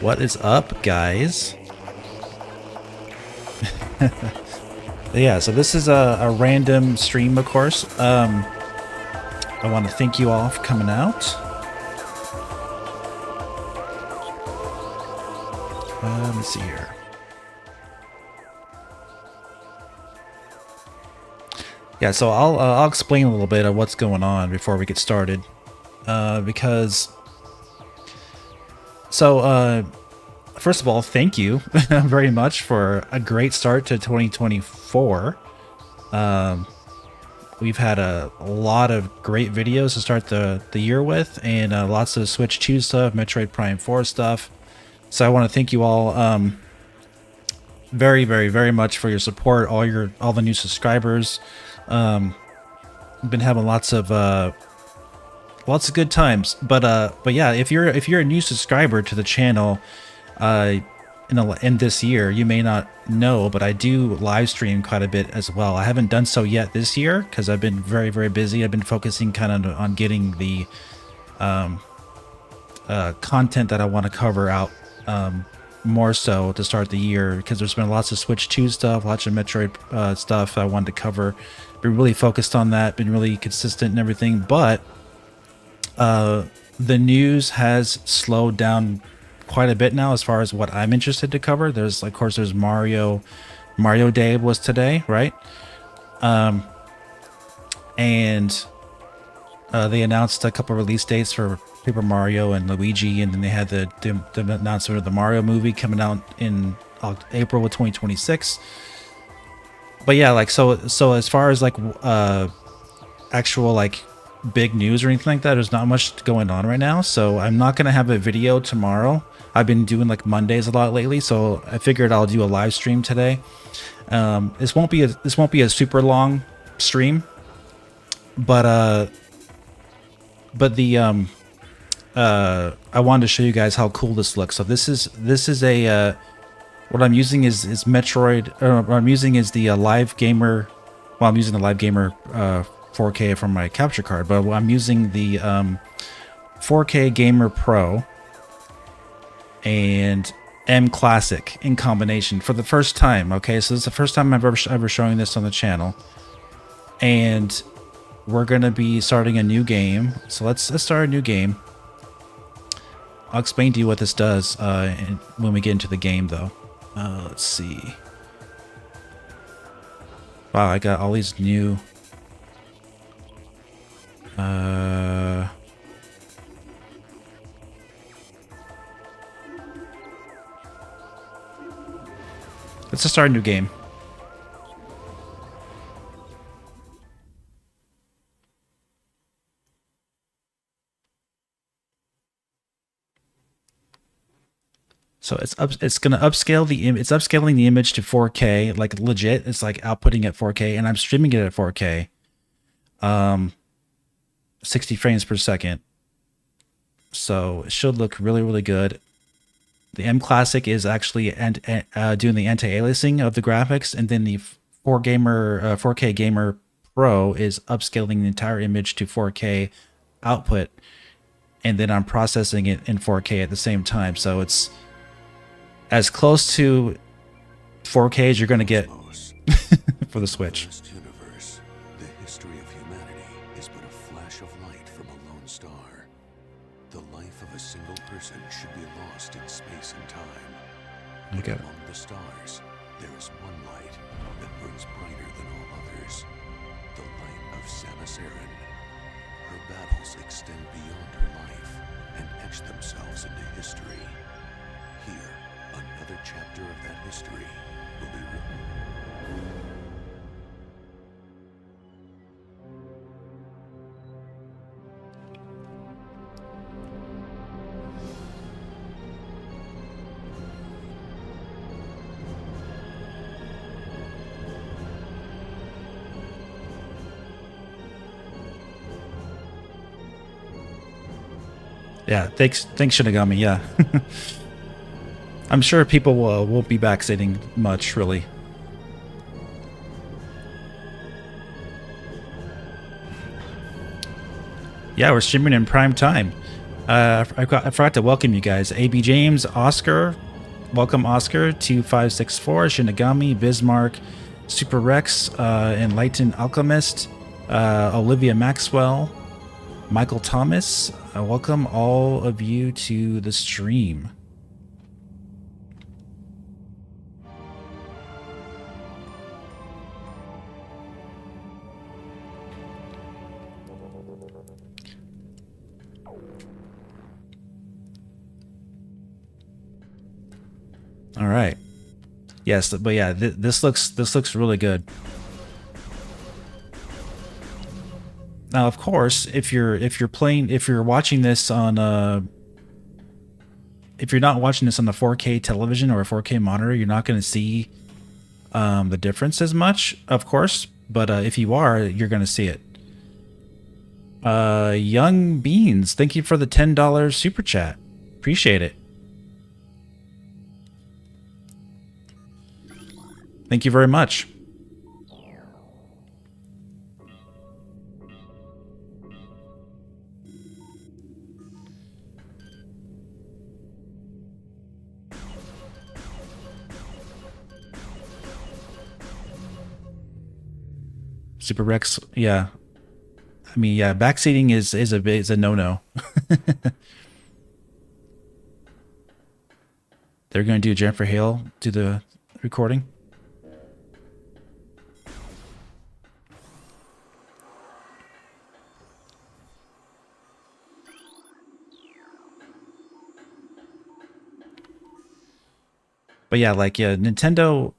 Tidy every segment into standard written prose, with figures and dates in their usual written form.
What is up, guys? Yeah, so this is a random stream, of course. I want to thank you all for coming out. Let me see here. Yeah, so I'll explain a little bit of what's going on before we get started, because. So, first of all, thank you very much for a great start to 2024. We've had a lot of great videos to start the year with, and lots of Switch 2 stuff, Metroid Prime 4 stuff. So I want to thank you all very, very, very much for your support, all the new subscribers. Been having lots of good times, but yeah, if you're a new subscriber to the channel, in this year, you may not know, but I do live stream quite a bit as well. I haven't done so yet this year because I've been very, very busy. I've been focusing kind of on getting the content that I want to cover out more so to start the year, because there's been lots of Switch 2 stuff, lots of Metroid stuff I wanted to cover. Been really focused on that, been really consistent and everything, but the news has slowed down quite a bit now as far as what I'm interested to cover. There's, of course, there's Mario Day was today, right? And they announced a couple release dates for Paper Mario and Luigi, and then they had the announcement of the Mario movie coming out in April of 2026. But yeah, like so as far as like actual like big news or anything like that, there's not much going on right now, so I'm not gonna have a video tomorrow. I've been doing like Mondays a lot lately, so I figured I'll do a live stream today. This won't be a super long stream, but I wanted to show you guys how cool this looks. So this is a what I'm using is Metroid. What I'm using is the Live Gamer. Well, I'm using the Live Gamer 4K from my capture card, but I'm using the 4K Gamer Pro and mClassic in combination for the first time. Okay, so this is the first time I'm ever showing this on the channel, and we're gonna be starting a new game. So let's start a new game. I'll explain to you what this does when we get into the game, though. Let's see. Wow, I got all these new. Let's just start a new game. So it's gonna upscale it's upscaling the image to 4K, like legit. It's like outputting at 4K, and I'm streaming it at 4K. 60 frames per second. So it should look really, really good. The mClassic is actually doing the anti-aliasing of the graphics, and then the 4K Gamer Pro is upscaling the entire image to 4K output, and then I'm processing it in 4K at the same time. So it's as close to 4K as you're going to get for the Switch. Look among the stars, there is one light that burns brighter than all others. The light of Samus Aran. Her battles extend beyond her life and etch themselves into history. Here, another chapter of that history will be written. Yeah, thanks Shinigami. Yeah. I'm sure people won't be backstating much, really. Yeah, we're streaming in prime time. I forgot to welcome you guys. AB James, Oscar, welcome Oscar, 2564, Shinigami, Bismarck, Super Rex, Enlightened Alchemist, Olivia Maxwell, Michael Thomas. Welcome all of you to the stream. All right. Yes, but yeah, this looks really good. Now, of course, if you're watching this on if you're not watching this on the 4K television or a 4K monitor, you're not going to see the difference as much, of course. But if you are, you're going to see it. Young Beans, thank you for the $10 super chat. Appreciate it. Thank you very much. Super Rex, yeah. I mean, yeah, backseating is a no-no. They're going to do Jennifer Hale do the recording. But yeah, like, yeah, Nintendo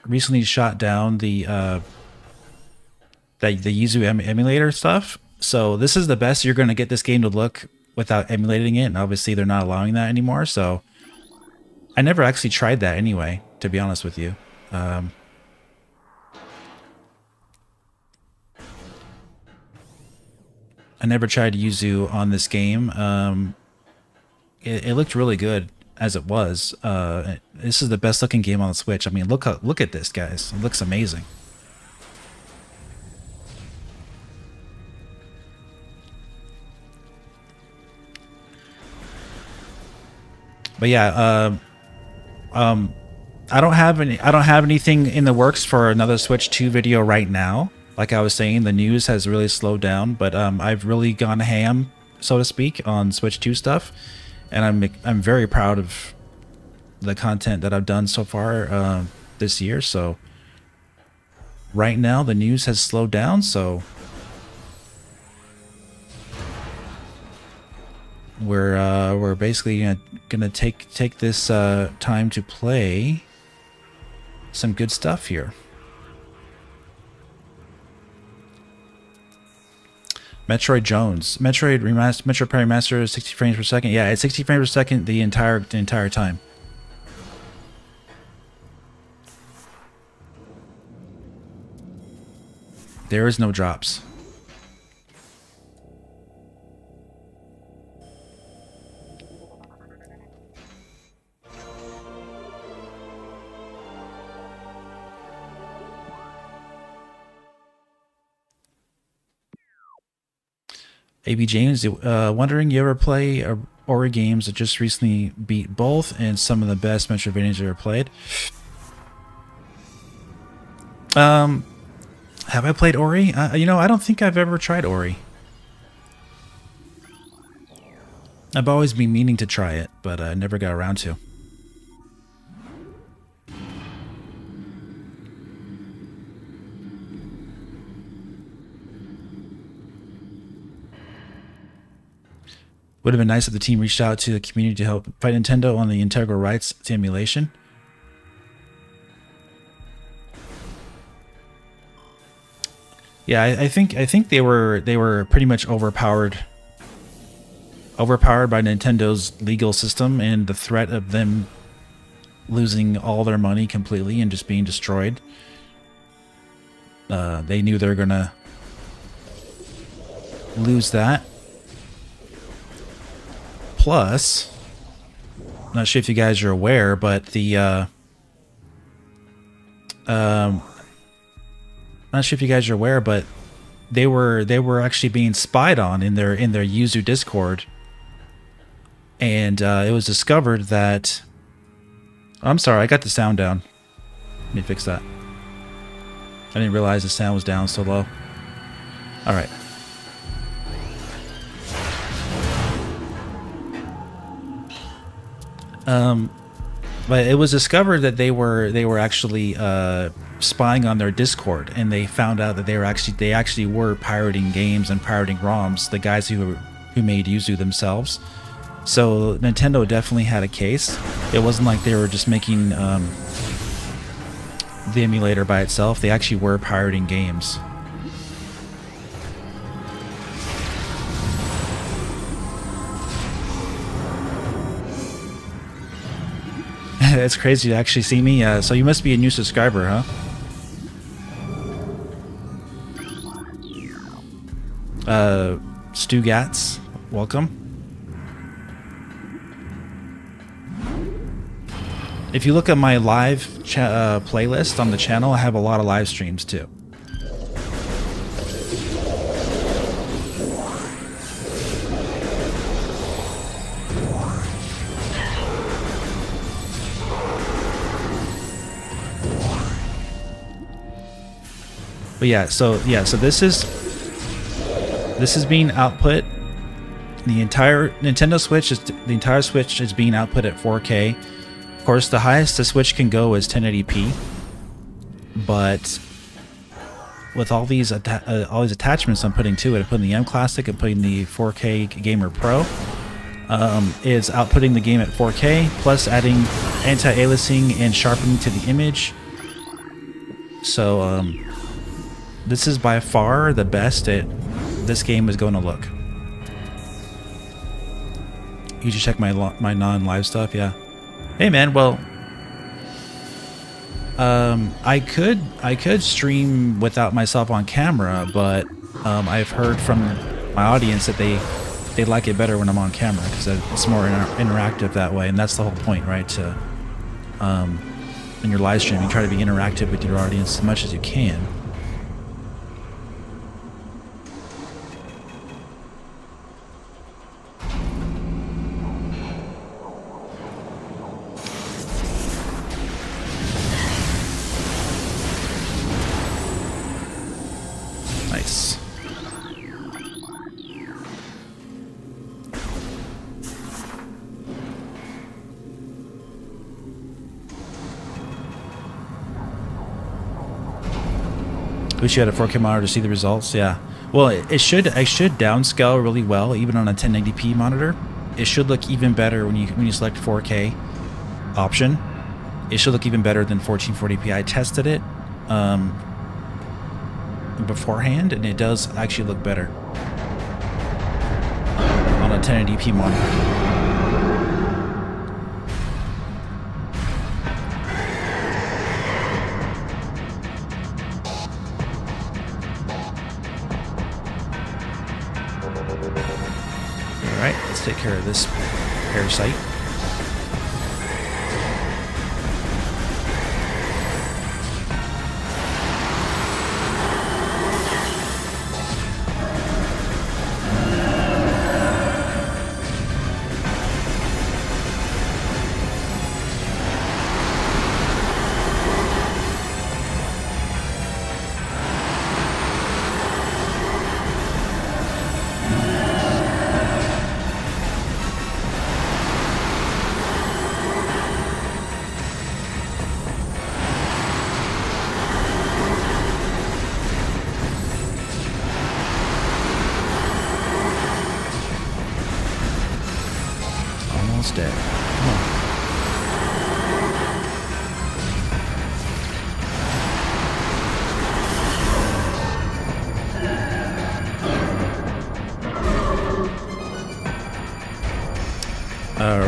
recently shot down the Yuzu emulator stuff. So this is the best you're going to get this game to look without emulating it. And obviously they're not allowing that anymore. So I never actually tried that anyway, to be honest with you. I never tried Yuzu on this game. It looked really good as it was. This is the best looking game on the Switch. I mean, look at this, guys. It looks amazing. But yeah, I don't have anything in the works for another Switch 2 video right now. Like I was saying, the news has really slowed down, but I've really gone ham, so to speak, on Switch 2 stuff, and I'm very proud of the content that I've done so far this year. So right now the news has slowed down, so we're basically gonna take this time to play some good stuff here. Metroid Jones, Metroid Prime Remastered, 60 frames per second. Yeah, it's 60 frames per second the entire time. There is no drops. AB James, wondering, you ever play Ori games that just recently beat both and some of the best Metroidvanias you ever played? Have I played Ori? You know, I don't think I've ever tried Ori. I've always been meaning to try it, but I never got around to. Would have been nice if the team reached out to the community to help fight Nintendo on the integral rights to emulation. Yeah, I think they were pretty much overpowered by Nintendo's legal system and the threat of them losing all their money completely and just being destroyed. They knew they were gonna lose that. Plus, I'm not sure if you guys are aware, but the not sure if you guys are aware, but they were actually being spied on in their Yuzu Discord, and it was discovered that. I'm sorry, I got the sound down. Let me fix that. I didn't realize the sound was down so low. All right. But it was discovered that they were actually spying on their Discord, and they found out that they actually were pirating games and pirating ROMs. The guys who made Yuzu themselves. So Nintendo definitely had a case. It wasn't like they were just making the emulator by itself. They actually were pirating games. It's crazy to actually see me. So you must be a new subscriber, huh? Stu Gatz, welcome. If you look at my live playlist on the channel, I have a lot of live streams too. But yeah, so this is being output. The entire Nintendo Switch is being output at 4K. Of course, the highest the Switch can go is 1080p. But with all these attachments I'm putting to it, I'm putting the mClassic, I'm putting the 4K Gamer Pro, is outputting the game at 4K, plus adding anti-aliasing and sharpening to the image. So this is by far the best this game is going to look. You should check my non-live stuff, yeah. Hey man, well, I could stream without myself on camera, but I've heard from my audience that they like it better when I'm on camera because it's more interactive that way, and that's the whole point, right? To in your live stream, you try to be interactive with your audience as much as you can. Nice. Wish you had a 4K monitor to see the results. Yeah. Well, it should downscale really well, even on a 1080p monitor. It should look even better when you select 4K option. It should look even better than 1440p. I tested it beforehand, and it does actually look better on a 1080p monitor. Alright, let's take care of this parasite. Dead. Come on.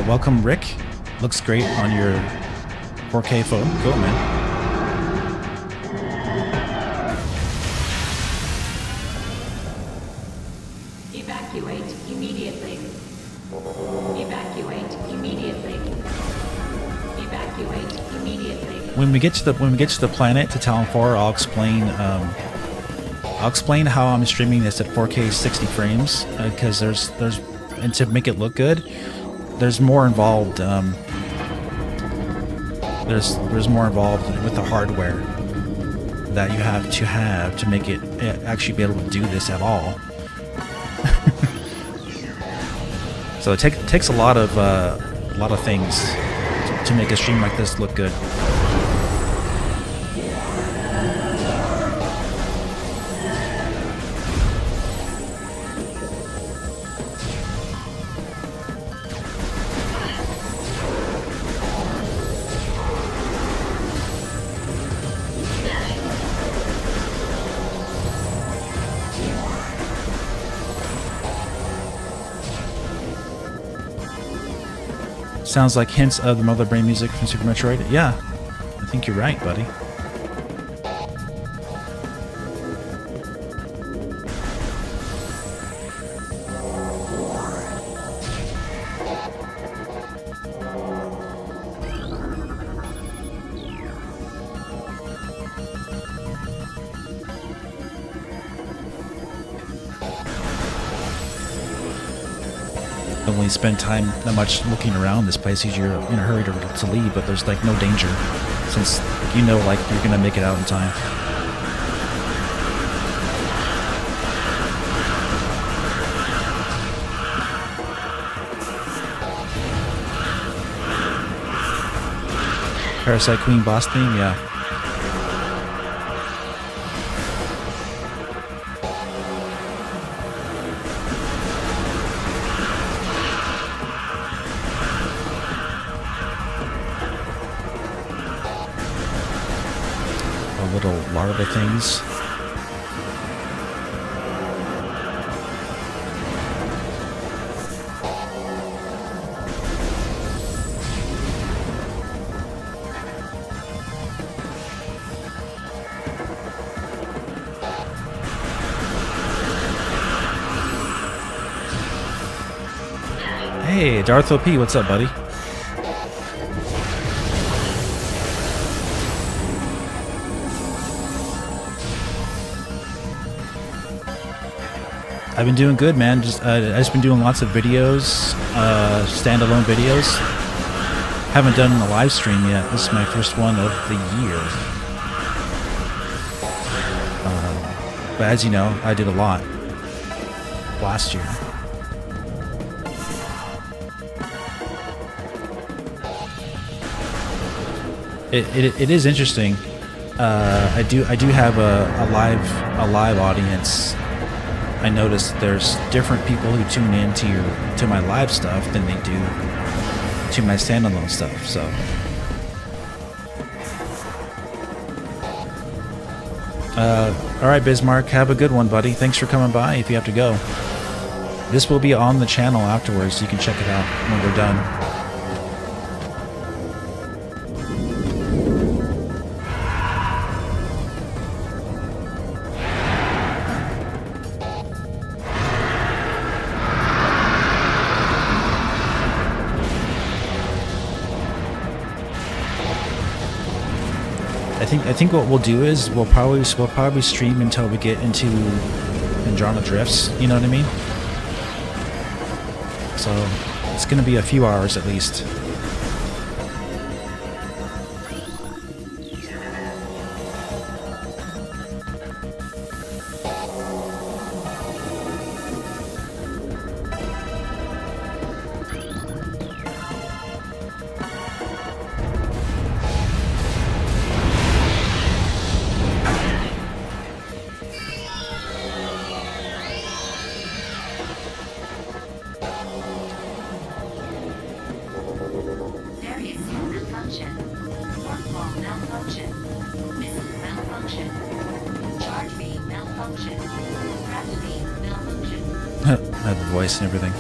Welcome, Rick. Looks great on your 4K phone. Cool, man. Evacuate immediately. Evacuate immediately. Evacuate immediately. When we get to the planet to Talon 4, I'll explain I'll explain how I'm streaming this at 4K 60 frames because there's and to make it look good, there's more involved. There's more involved with the hardware that you have to make it actually be able to do this at all. So it takes a lot of things to make a stream like this look good. Sounds like hints of the Mother Brain music from Super Metroid. Yeah, I think you're right, buddy. Don't really spend time that much looking around this place because you're in a hurry to leave, but there's like no danger since you know like you're gonna make it out in time. Parasite Queen boss theme, yeah. Little larva things. Hey, Darth OP, what's up, buddy? I've been doing good, man. I've just been doing lots of videos, standalone videos. Haven't done a live stream yet. This is my first one of the year. But as you know, I did a lot last year. It is interesting. I do have a live audience. I noticed there's different people who tune in to my live stuff than they do to my standalone stuff. So all right, Bismarck, have a good one, buddy. Thanks for coming by. If you have to go, this will be on the channel afterwards, so you can check it out when we're done. I think what we'll do is we'll probably stream until we get into Fendrana Drifts. You know what I mean? So it's gonna be a few hours at least. I have the voice and everything.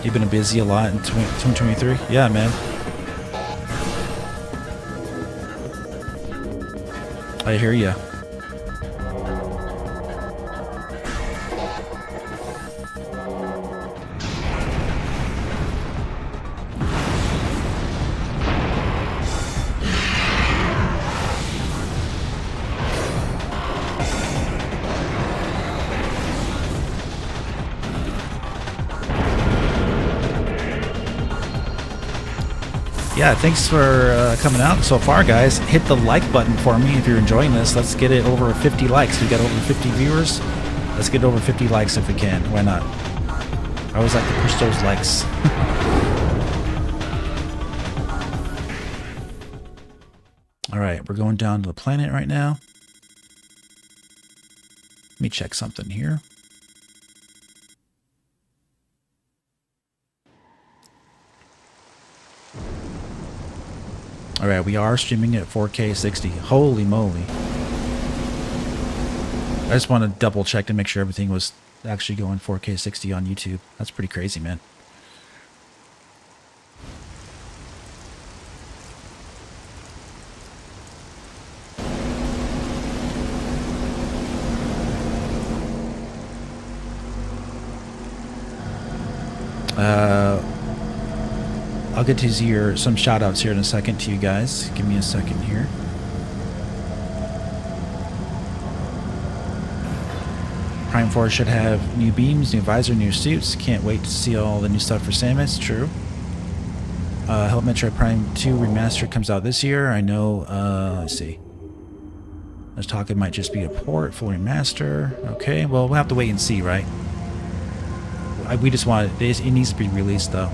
You've been busy a lot in 2023? Yeah, man. I hear ya. Yeah, thanks for coming out so far, guys. Hit the like button for me if you're enjoying this. Let's get it over 50 likes. We got over 50 viewers. Let's get over 50 likes if we can. Why not? I always like to push those likes. All right, we're going down to the planet right now. Let me check something here. All right, we are streaming at 4K 60. Holy moly. I just want to double check to make sure everything was actually going 4K 60 on YouTube. That's pretty crazy, man. I'll get to some shout outs here in a second to you guys. Give me a second here. Prime 4 should have new beams, new visor, new suits. Can't wait to see all the new stuff for Samus. True. Hope Metroid Prime 2 Remastered comes out this year. I know, let's see. There's talk it might just be a port, full remaster. Okay, well, we'll have to wait and see, right? We just want it. It needs to be released, though.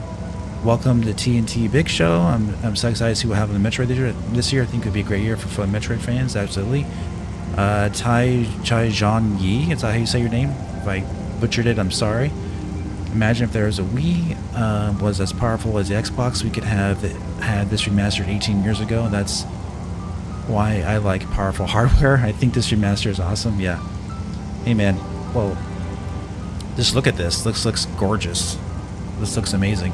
Welcome to TNT Big Show. I'm so excited to see what happens in Metroid this year. I think it would be a great year for Metroid fans, absolutely. Tai Zhan Yi, is that how you say your name? If I butchered it, I'm sorry. Imagine if there was a Wii was as powerful as the Xbox, we could have had this remastered 18 years ago. That's why I like powerful hardware. I think this remaster is awesome. Yeah. Hey man, well, just look at this. This looks gorgeous. This looks amazing.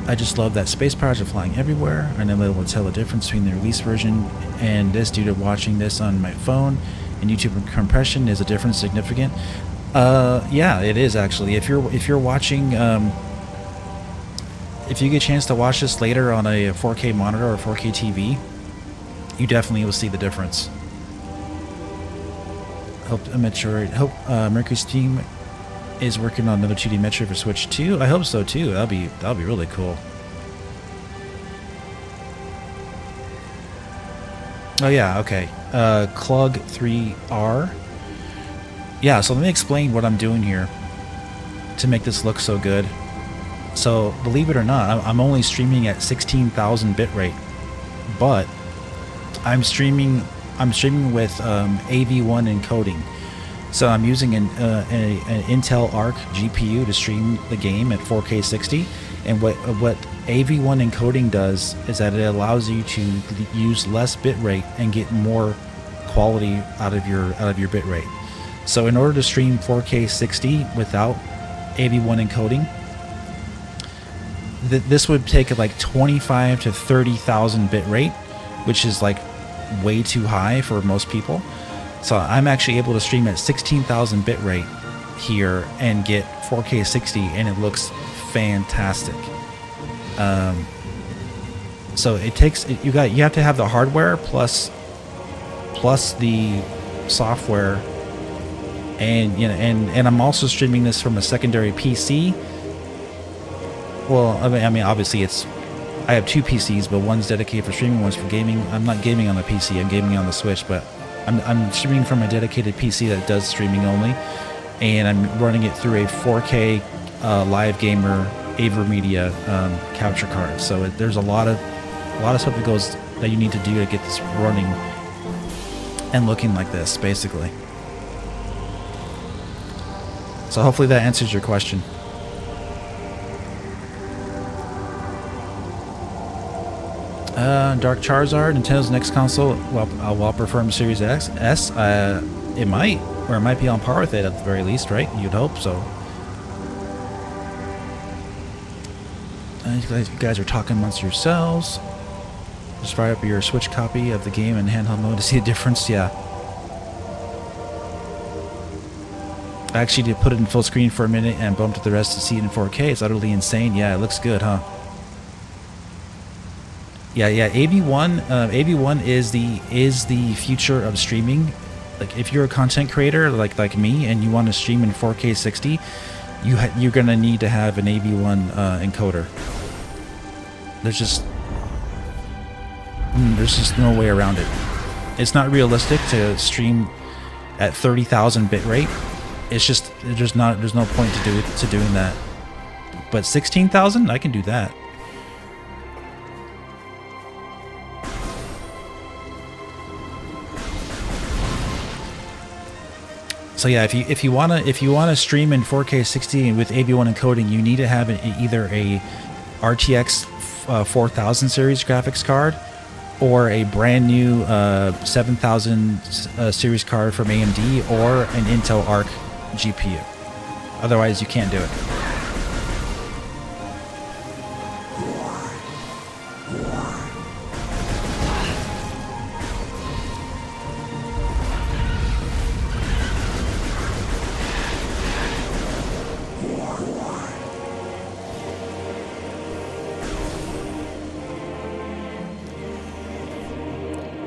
I just love that space pirates are flying everywhere. I'm able to tell the difference between the release version and this due to watching this on my phone, and YouTube compression. Is a difference significant? Yeah, it is actually. If you're watching, if you get a chance to watch this later on a 4K monitor or 4K TV, you definitely will see the difference. Hope Mercury's team is working on another 2D Metroid for Switch 2. I hope so too. That'll be really cool. Oh yeah, okay. Clug 3R. Yeah, so let me explain what I'm doing here to make this look so good. So believe it or not, I'm only streaming at 16,000 bitrate, but I'm streaming with AV1 encoding. So I'm using an Intel Arc GPU to stream the game at 4K 60, and what AV1 encoding does is that it allows you to use less bitrate and get more quality out of your bitrate. So in order to stream 4K 60 without AV1 encoding, this would take like 25 to 30,000 bitrate, which is like way too high for most people. So I'm actually able to stream at 16,000 bitrate here and get 4K 60, and it looks fantastic. So it takes you have to have the hardware plus the software, and and I'm also streaming this from a secondary PC. Well, I mean obviously I have two PCs, but one's dedicated for streaming, one's for gaming. I'm not gaming on the PC, I'm gaming on the Switch, but I'm streaming from a dedicated PC that does streaming only, and I'm running it through a 4K Live Gamer AverMedia capture card. So there's a lot of stuff that you need to do to get this running and looking like this, basically. So hopefully that answers your question. Dark Charizard, Nintendo's next console, while preferring Series S, it might, or it might be on par with it at the very least, right? You'd hope so. You guys are talking amongst yourselves. Just fire up your Switch copy of the game in handheld mode to see the difference. Yeah. I actually did put it in full screen for a minute and bumped up the rest to see it in 4K. It's utterly insane. Yeah, it looks good, huh? Yeah. AV1 is the future of streaming. Like if you're a content creator like me and you want to stream in 4K 60, you're gonna need to have an AV1 encoder. There's just no way around it. It's not realistic to stream at 30,000 bit rate. It's just there's no point to doing that. But 16,000, I can do that. So yeah, if you wanna stream in 4K 60 with AV1 encoding, you need to have either a RTX 4000 series graphics card or a brand new 7000 series card from AMD or an Intel Arc GPU. Otherwise, you can't do it.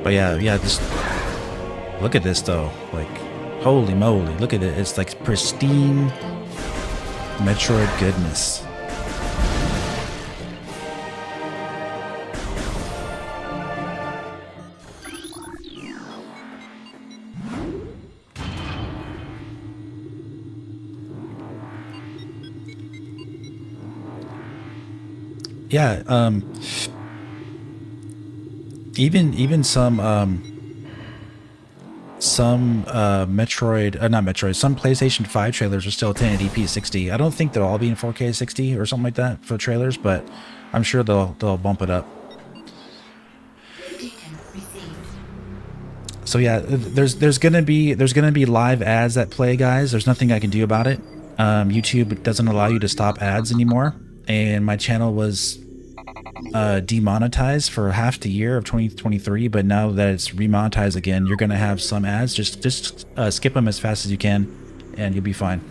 But yeah, just look at this though. Like, holy moly, look at it. It's like pristine Metroid goodness. Yeah, even some Metroid, not Metroid, some PlayStation 5 trailers are still 1080p 60. I don't think they'll all be in 4K 60 or something like that for trailers, but I'm sure they'll bump it up. So yeah, there's gonna be live ads that play, guys. There's nothing I can do about it. YouTube doesn't allow you to stop ads anymore, and my channel was demonetized for half the year of 2023, but now that it's remonetized again, you're gonna have some ads. Just skip them as fast as you can and you'll be fine.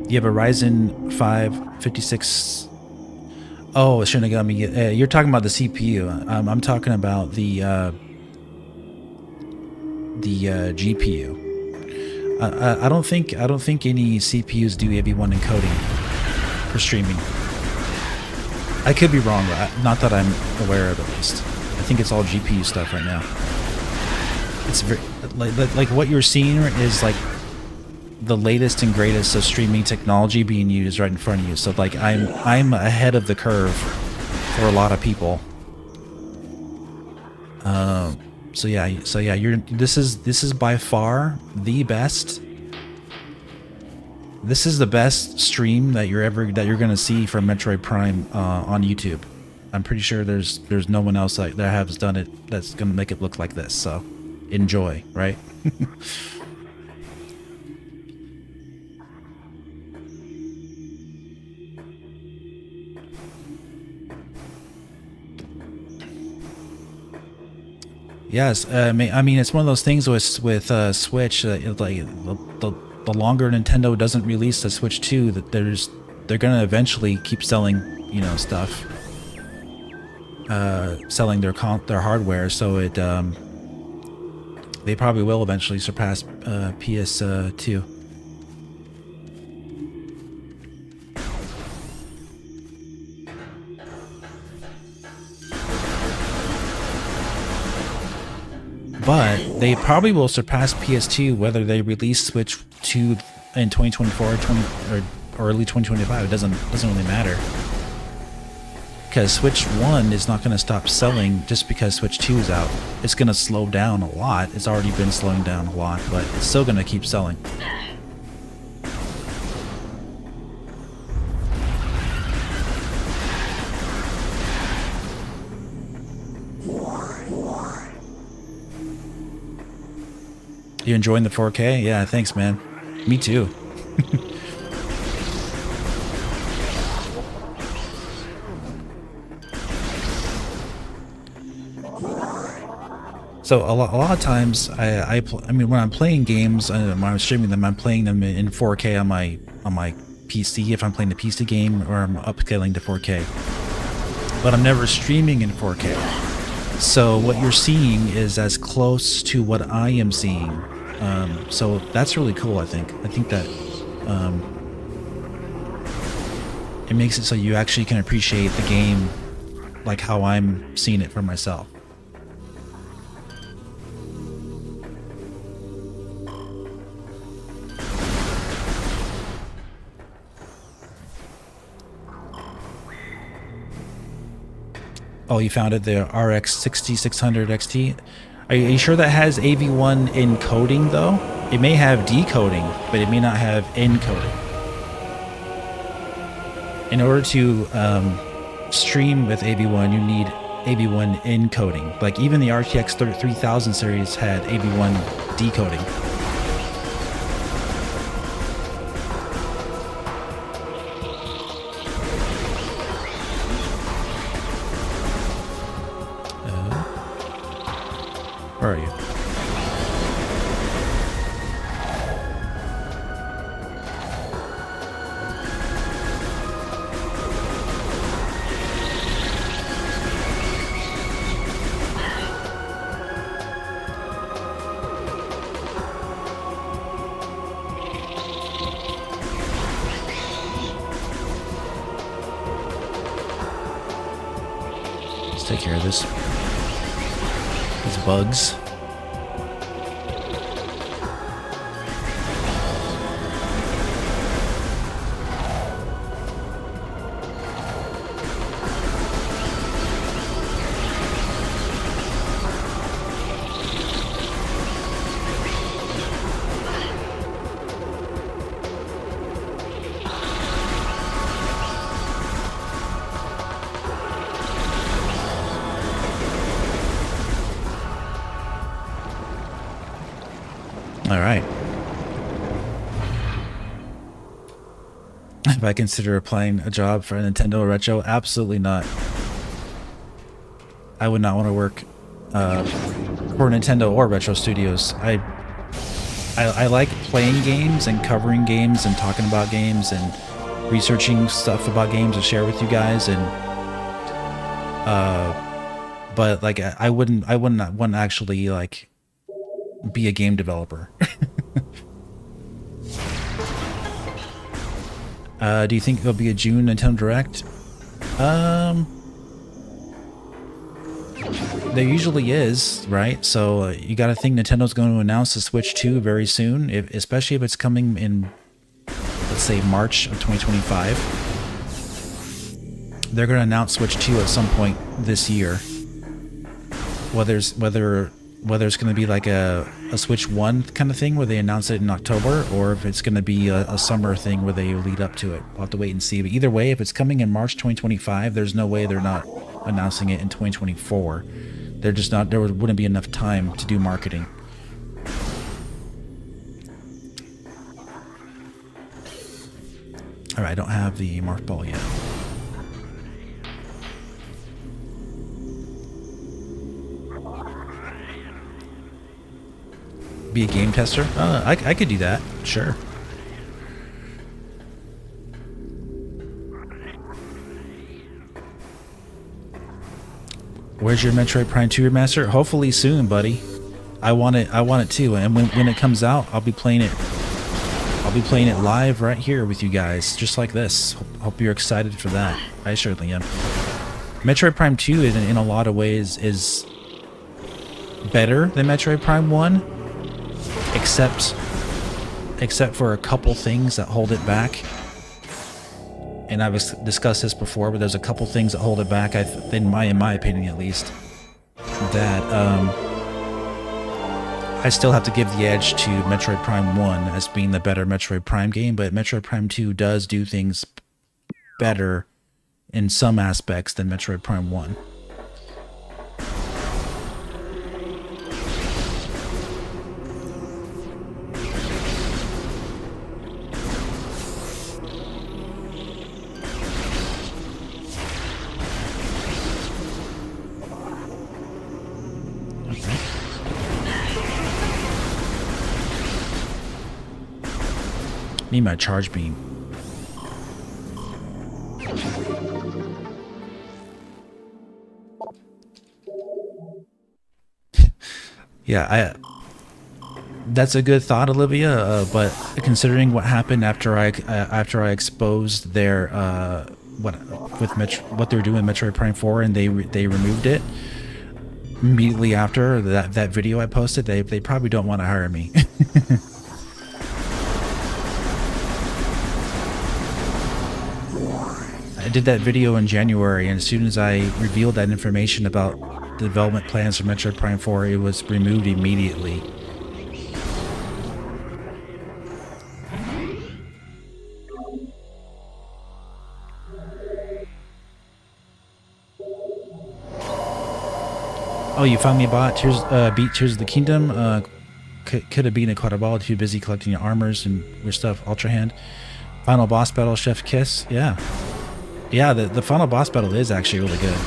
You have a Ryzen 5 56. Oh, Shinigami. You're talking about the CPU. I'm talking about the GPU. I don't think any CPUs do AV1 encoding for streaming. I could be wrong, not that I'm aware of at least. I think it's all GPU stuff right now. It's very like what you're seeing is like the latest and greatest of streaming technology being used right in front of you. So like I'm ahead of the curve for a lot of people. So yeah, this is by far the best. This is the best stream that you're gonna see from Metroid Prime on YouTube. I'm pretty sure there's no one else that has done it that's gonna make it look like this. So enjoy, right? Yes, I mean it's one of those things with Switch. Like the longer Nintendo doesn't release the Switch 2, that they're gonna eventually keep selling, you know, stuff, selling their hardware. So it they probably will eventually surpass PS2. But they probably will surpass PS2 whether they release Switch 2 in 2024 or early 2025. It doesn't really matter. Because Switch 1 is not going to stop selling just because Switch 2 is out. It's going to slow down a lot. It's already been slowing down a lot, but it's still going to keep selling. You enjoying the 4K? Yeah, thanks, man. Me too. So a lot of times, I mean, when I'm playing games, when I'm streaming them, I'm playing them in 4K on my PC if I'm playing the PC game, or I'm upscaling to 4K. But I'm never streaming in 4K. So what you're seeing is as close to what I am seeing. So that's really cool. I think that it makes it so you actually can appreciate the game like how I'm seeing it for myself. Oh, you found it, the RX 6600 XT. Are you sure that has AV1 encoding though? It may have decoding, but it may not have encoding. In order to stream with AV1, you need AV1 encoding. Like even the RTX 3000 series had AV1 decoding. Where are you? Let's take care of this. These bugs. All right. If I consider applying a job for Nintendo Retro, absolutely not. I would not want to work for Nintendo or Retro Studios. I like playing games and covering games and talking about games and researching stuff about games to share with you guys, and but like I wouldn't want to actually like be a game developer. Do you think there'll be a June Nintendo Direct? There usually is, right? So you got to think Nintendo's going to announce the Switch 2 very soon, especially if it's coming in, let's say, March of 2025. They're going to announce Switch 2 at some point this year. Whether it's going to be like a Switch 1 kind of thing where they announce it in October, or if it's going to be a summer thing where they lead up to it. We'll have to wait and see. But either way, if it's coming in March 2025, there's no way they're not announcing it in 2024. They're just not, there wouldn't be enough time to do marketing. All right, I don't have the Marth Ball yet. Be a game tester? I could do that, sure. Where's your Metroid Prime 2 remaster? Hopefully soon, buddy. I want it too. And when it comes out, I'll be playing it. I'll be playing it live right here with you guys, just like this. Hope you're excited for that. I certainly am. Metroid Prime 2 in a lot of ways is better than Metroid Prime 1, except for a couple things that hold it back. And I've discussed this before, but there's a couple things that hold it back, in my opinion at least, that I still have to give the edge to Metroid Prime 1 as being the better Metroid Prime game, but Metroid Prime 2 does do things better in some aspects than Metroid Prime 1. Need my charge beam. Yeah, that's a good thought, Olivia. But considering what happened after I exposed their what they were doing in Metroid Prime 4, and they removed it immediately after that video I posted, they probably don't want to hire me. I did that video in January, and as soon as I revealed that information about the development plans for Metroid Prime 4, it was removed immediately. Oh, you found me a bot. Beat Tears of the Kingdom. Could have been quite a while. Too busy collecting your armors and your stuff. Ultra Hand. Final boss battle, Chef Kiss. Yeah. Yeah, the final boss battle is actually really good.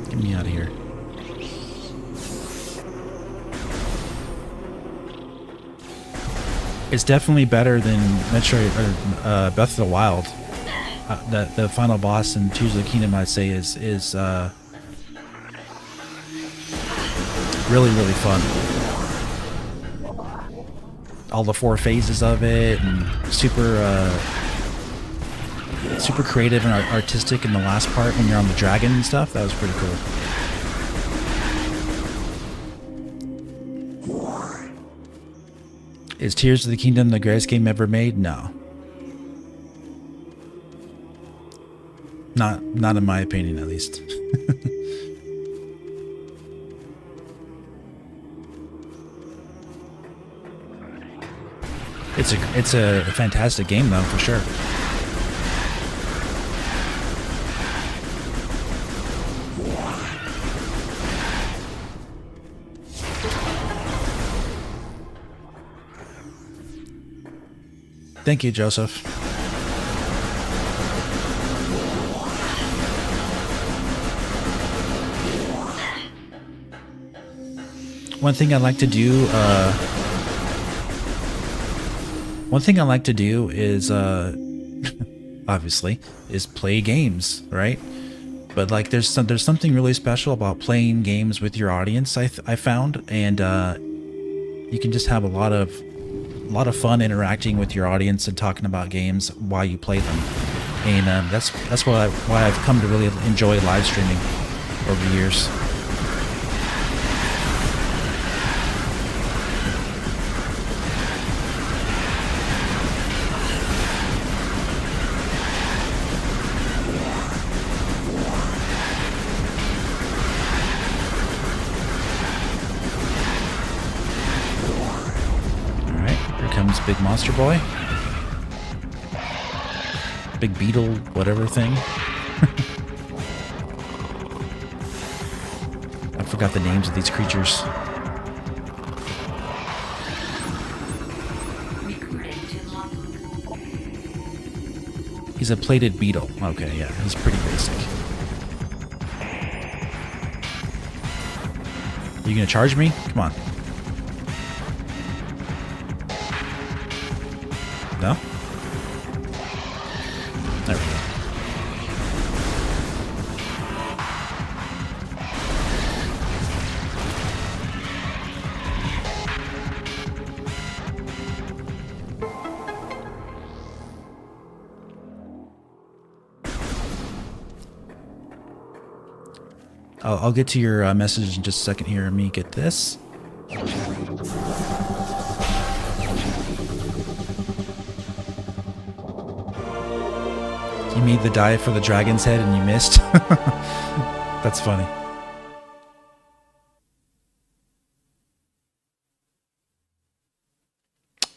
Get me out of here. It's definitely better than Metroid or Breath of the Wild. The final boss in Tears of the Kingdom, I'd say, is really, really fun. All the 4 phases of it, and super creative and artistic in the last part when you're on the dragon and stuff. That was pretty cool. Is Tears of the Kingdom the greatest game ever made? No. Not in my opinion, at least. It's a fantastic game though, for sure. Thank you, Joseph. One thing I like to do is obviously is play games, right? But like there's something really special about playing games with your audience. I found, and you can just have a lot of fun interacting with your audience and talking about games while you play them, and that's why I've come to really enjoy live streaming over the years. Big monster boy, big beetle, whatever thing. I forgot the names of these creatures. He's a plated beetle. Okay, yeah, he's pretty basic. Are you gonna charge me? Come on. No? There we go. I'll get to your message in just a second here. Let me get this. You made the dive for the dragon's head and you missed. That's funny.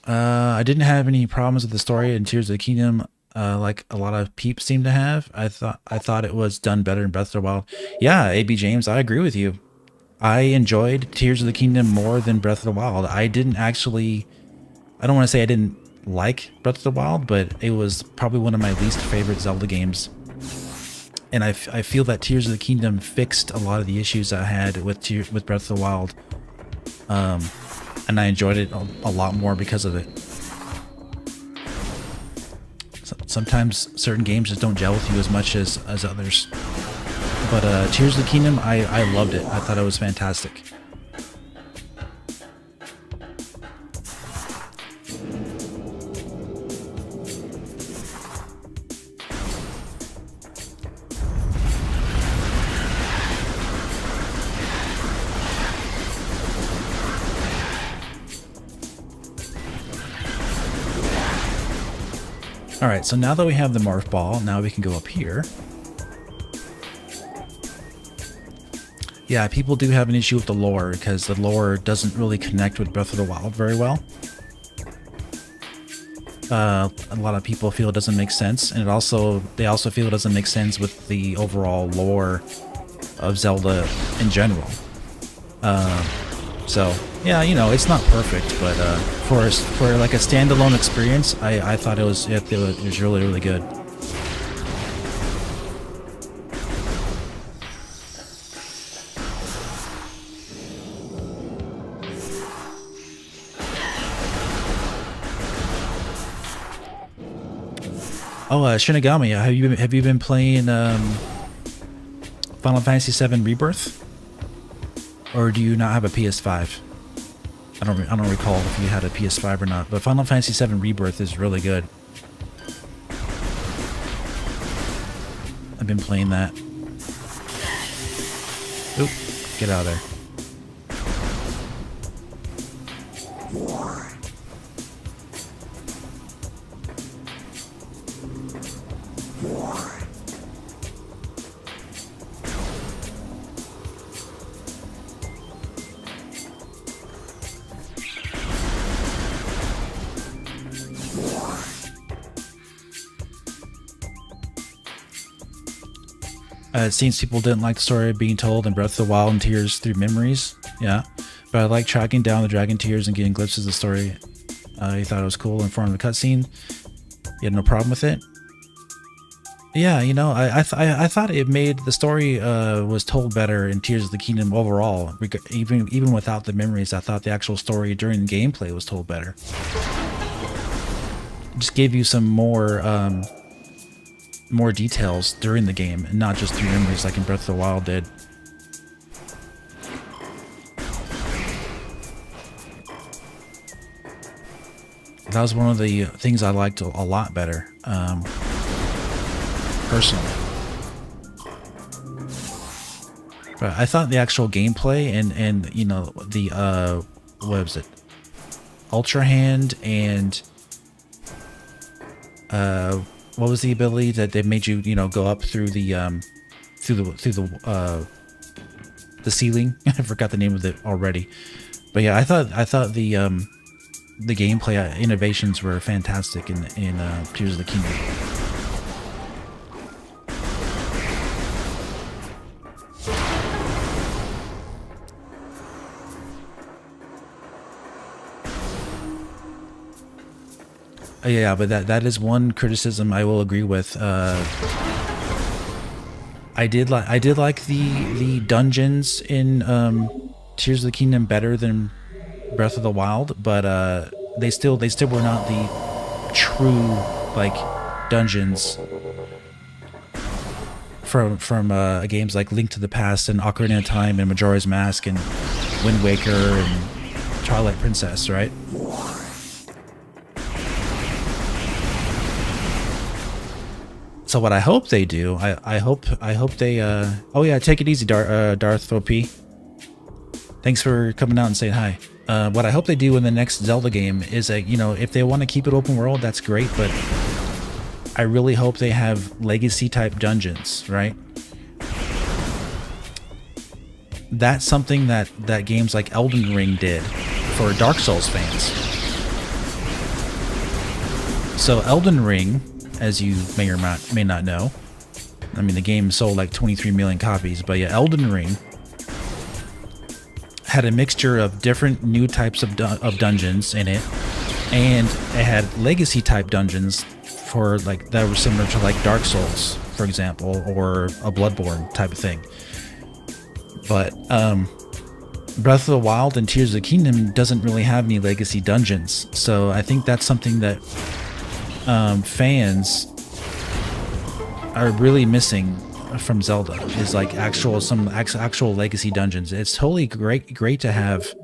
I didn't have any problems with the story in Tears of the Kingdom, like a lot of peeps seem to have. I thought it was done better in Breath of the Wild. Yeah, AB James, I agree with you. I enjoyed Tears of the Kingdom more than Breath of the Wild. I don't want to say I didn't like Breath of the Wild, but it was probably one of my least favorite Zelda games. and I feel that Tears of the Kingdom fixed a lot of the issues I had with Breath of the Wild, and I enjoyed it a lot more because of it. Sometimes certain games just don't gel with you as much as others, but Tears of the Kingdom, I loved it. I thought it was fantastic. Alright, so now that we have the Morph Ball, now we can go up here. Yeah, people do have an issue with the lore, because the lore doesn't really connect with Breath of the Wild very well. A lot of people feel it doesn't make sense, and they also feel it doesn't make sense with the overall lore of Zelda in general. So yeah, you know, it's not perfect, but for like a standalone experience, I thought it was really, really good. Oh, Shinigami, have you been playing Final Fantasy VII Rebirth? Or do you not have a PS5? I don't recall if you had a PS5 or not, but Final Fantasy VII Rebirth is really good. I've been playing that. Oop, get out of there. It seems people didn't like the story being told in Breath of the Wild and Tears through memories. Yeah, but I like tracking down the dragon tears and getting glimpses of the story. He thought it was cool in front of the cutscene. He had no problem with it. Yeah, you know, I thought it made the story was told better in Tears of the Kingdom overall. Even without the memories, I thought the actual story during the gameplay was told better. It just gave you some more details during the game, and not just through memories like in Breath of the Wild did. That was one of the things I liked a lot better, personally. But I thought the actual gameplay and you know, the what was it, Ultra Hand, and what was the ability that they made you, you know, go up through the ceiling? I forgot the name of it already. But yeah, I thought the gameplay innovations were fantastic in Tears of the Kingdom. Yeah, but that is one criticism I will agree with. I did like the dungeons in Tears of the Kingdom better than Breath of the Wild, but they still were not the true like dungeons from games like Link to the Past and Ocarina of Time and Majora's Mask and Wind Waker and Twilight Princess, right? So what I hope they do, I hope they oh yeah, take it easy, Darth OP. Thanks for coming out and saying hi. What I hope they do in the next Zelda game is that, you know, if they want to keep it open world, that's great, but I really hope they have legacy type dungeons, right? That's something that games like Elden Ring did for Dark Souls fans. So Elden Ring, as you may or may not know, I mean, the game sold like 23 million copies, but yeah, Elden Ring had a mixture of different new types of dungeons in it, and it had legacy type dungeons for like that were similar to like Dark Souls for example, or a Bloodborne type of thing. But Breath of the Wild and Tears of the Kingdom doesn't really have any legacy dungeons, so I think that's something that fans are really missing from Zelda, is like some actual legacy dungeons. It's totally great to have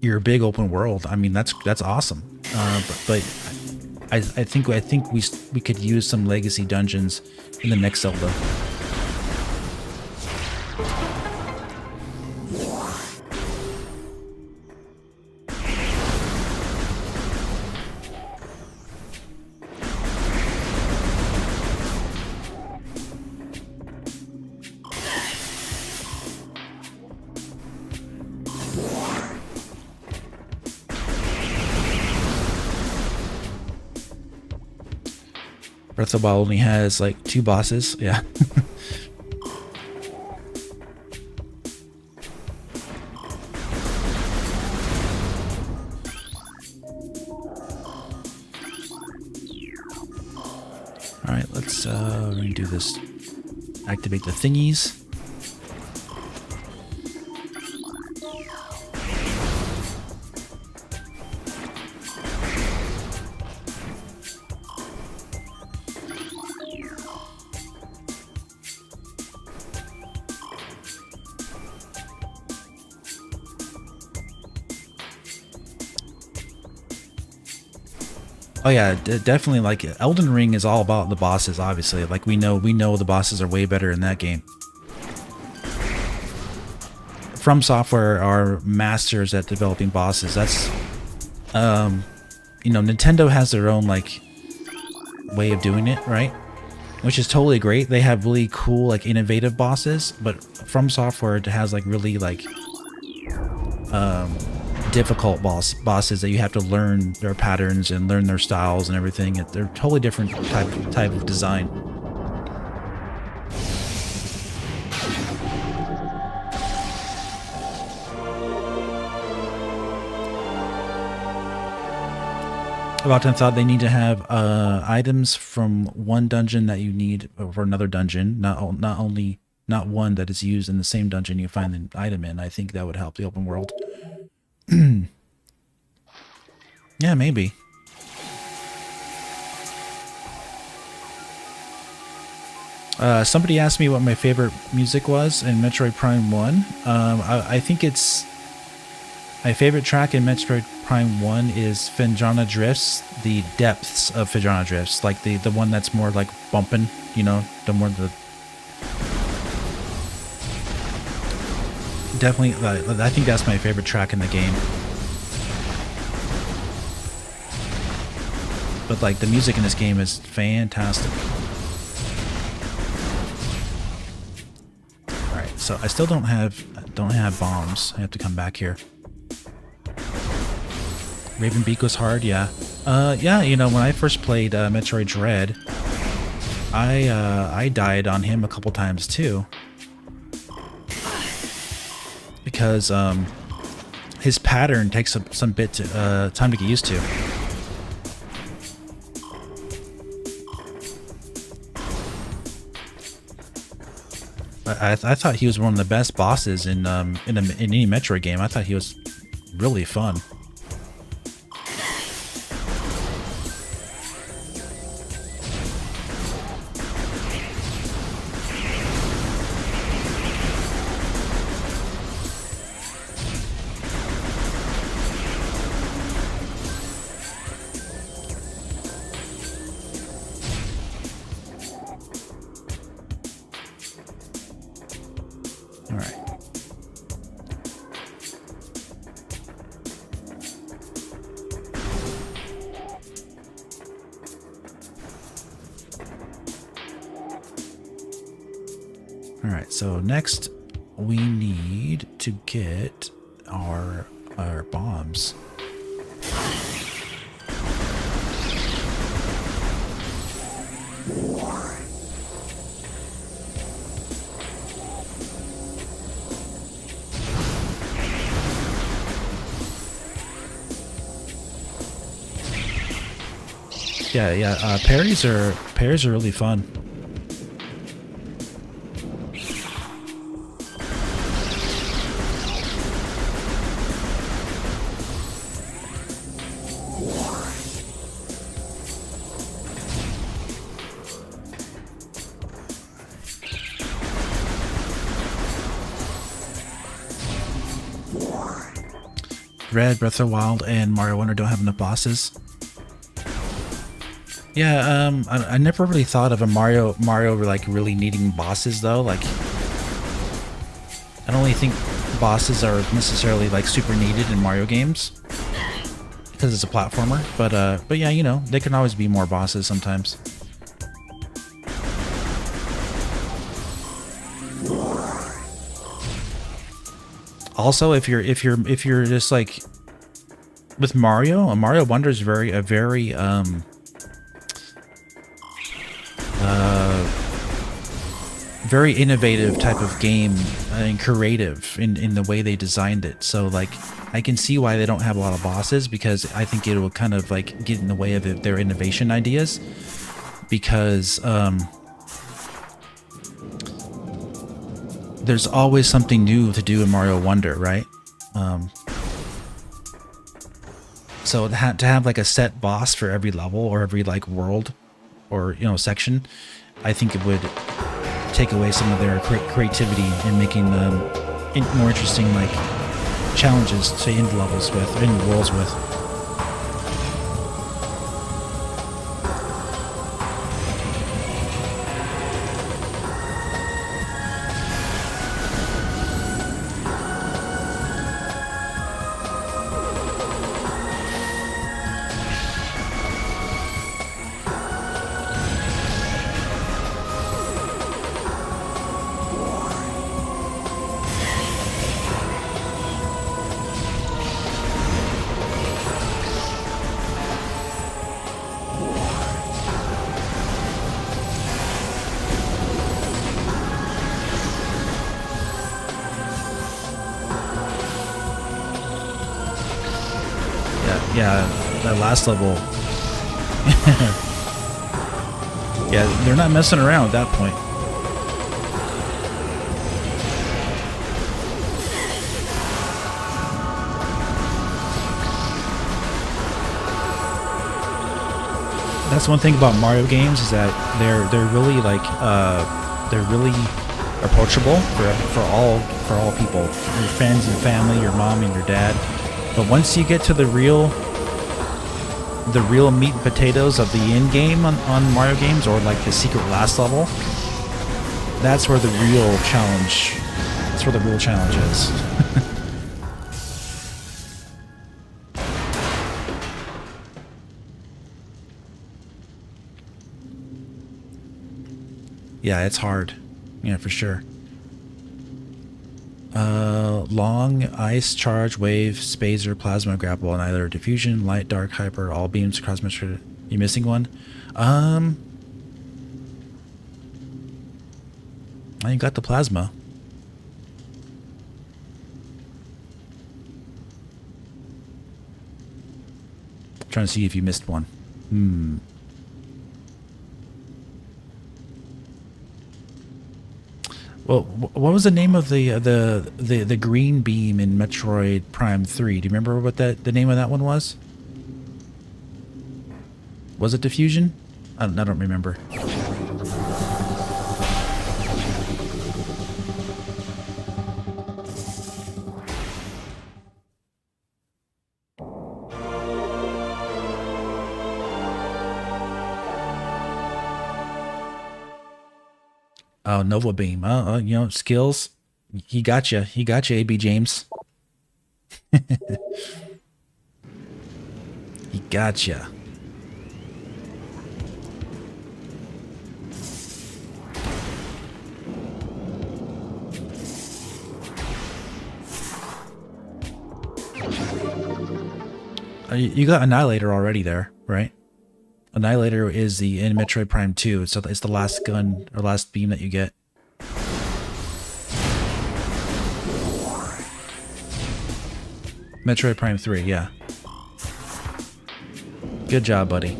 your big open world. I mean, that's awesome. But I think we could use some legacy dungeons in the next Zelda. Breath of the Wild only has like 2 bosses. Yeah. All right, let's we're gonna do this. Activate the thingies. Oh yeah, definitely. Like Elden Ring is all about the bosses. Obviously, like we know the bosses are way better in that game. From Software are masters at developing bosses. That's, you know, Nintendo has their own like way of doing it, right? Which is totally great. They have really cool, like innovative bosses, but From Software has like really like difficult bosses that you have to learn their patterns and learn their styles and everything. They're totally different type of design. About time thought they need to have items from one dungeon that you need for another dungeon, not one that is used in the same dungeon you find the item in. I think that would help the open world. Yeah, maybe. Somebody asked me what my favorite music was in Metroid Prime 1. I think it's... My favorite track in Metroid Prime 1 is Fendrana Drifts, the depths of Fendrana Drifts. Like the one that's more like bumping, you know, the more the... Definitely, I think that's my favorite track in the game. But like the music in this game is fantastic. All right, so I still don't have bombs. I have to come back here. Raven Beak was hard, yeah. Yeah, you know, when I first played Metroid Dread, I died on him a couple times too. Because his pattern takes some bit to, time to get used to. I thought he was one of the best bosses in any Metroid game. I thought he was really fun. Alright, so next we need to get our bombs. Yeah. Parries are really fun. Red, Breath of the Wild, and Mario Wonder don't have enough bosses. Yeah, I never really thought of a Mario like really needing bosses though. Like, I don't really think bosses are necessarily like super needed in Mario games because it's a platformer. But yeah, you know, there can always be more bosses sometimes. Also, if you're just like with Mario, a Mario Wonder is a very very innovative type of game and creative in the way they designed it. So like, I can see why they don't have a lot of bosses, because I think it will kind of like get in the way of their innovation ideas, because there's always something new to do in Mario Wonder, right? So to have like a set boss for every level or every like world or, you know, section, I think it would take away some of their creativity in making them more interesting, like challenges to end levels with, end worlds with. Yeah, that last level. Yeah, they're not messing around at that point. That's one thing about Mario games, is that they're really like they're really approachable for all people, your friends and family, your mom and your dad. But once you get to the real meat and potatoes of the end game on Mario games, or like the secret last level, that's where the real challenge. That's where the real challenge is. Yeah, it's hard. Yeah, for sure. Long, ice, charge, wave, spacer, plasma, grapple, annihilator, diffusion, light, dark, hyper, all beams, cross measure. You missing one? I got the plasma. Trying to see if you missed one. Well, what was the name of the green beam in Metroid Prime 3? Do you remember what the name of that one was? Was it diffusion? I don't remember. Oh, Nova Beam. You know, skills. He got you. He got you, AB James. He got you. You got Annihilator already there, right? Annihilator is in Metroid Prime 2, so it's the last gun or last beam that you get. Metroid Prime 3, yeah. Good job, buddy.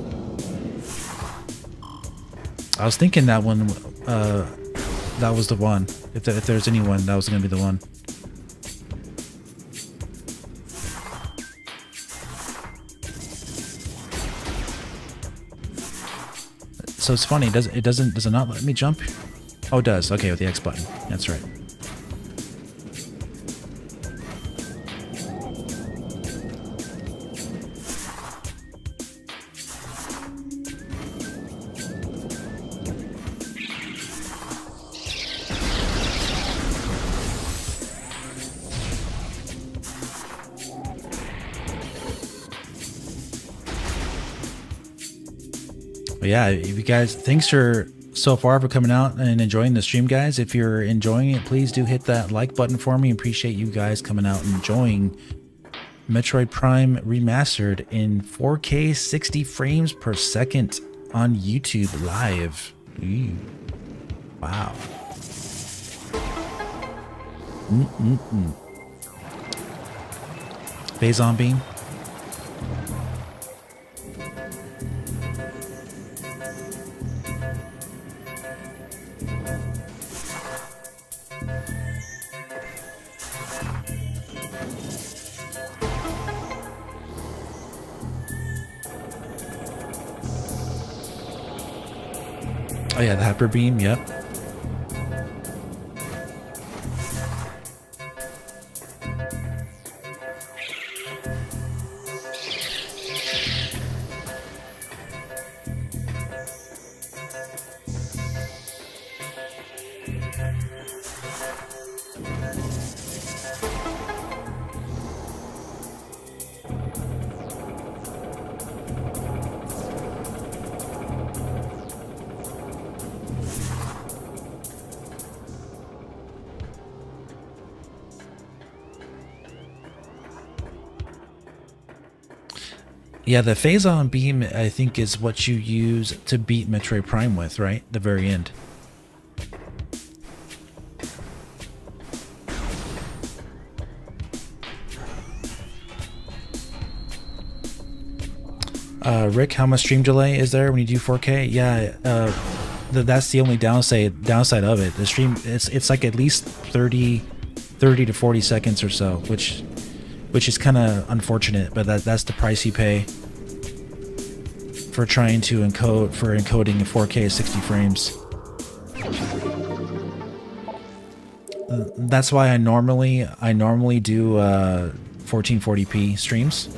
I was thinking that one, that was the one. If there's anyone, that was gonna be the one. So it's funny. Does it not let me jump? Oh, it does. Okay, with the X button. That's right. But yeah, if you guys, thanks for so far for coming out and enjoying the stream, guys. If you're enjoying it, please do hit that like button for me. Appreciate you guys coming out and enjoying Metroid Prime Remastered in 4K 60 frames per second on YouTube Live. Ooh. Wow. Phazon Beam. Oh yeah, the Hyper Beam, yep. Yeah, the Phazon Beam, I think, is what you use to beat Metroid Prime with, right? The very end. Rick, how much stream delay is there when you do 4K? Yeah, that's the only downside of it. The stream, it's like at least 30 to 40 seconds or so, which is kind of unfortunate, but that's the price you pay for trying to encoding in 4K 60 frames. That's why I normally do 1440p streams,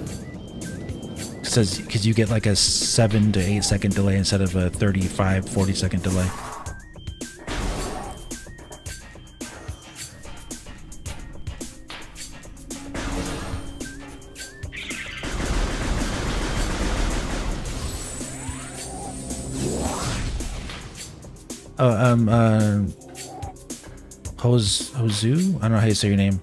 because you get like a 7 to 8 second delay instead of a 35-40 second delay. Hozu? I don't know how you say your name.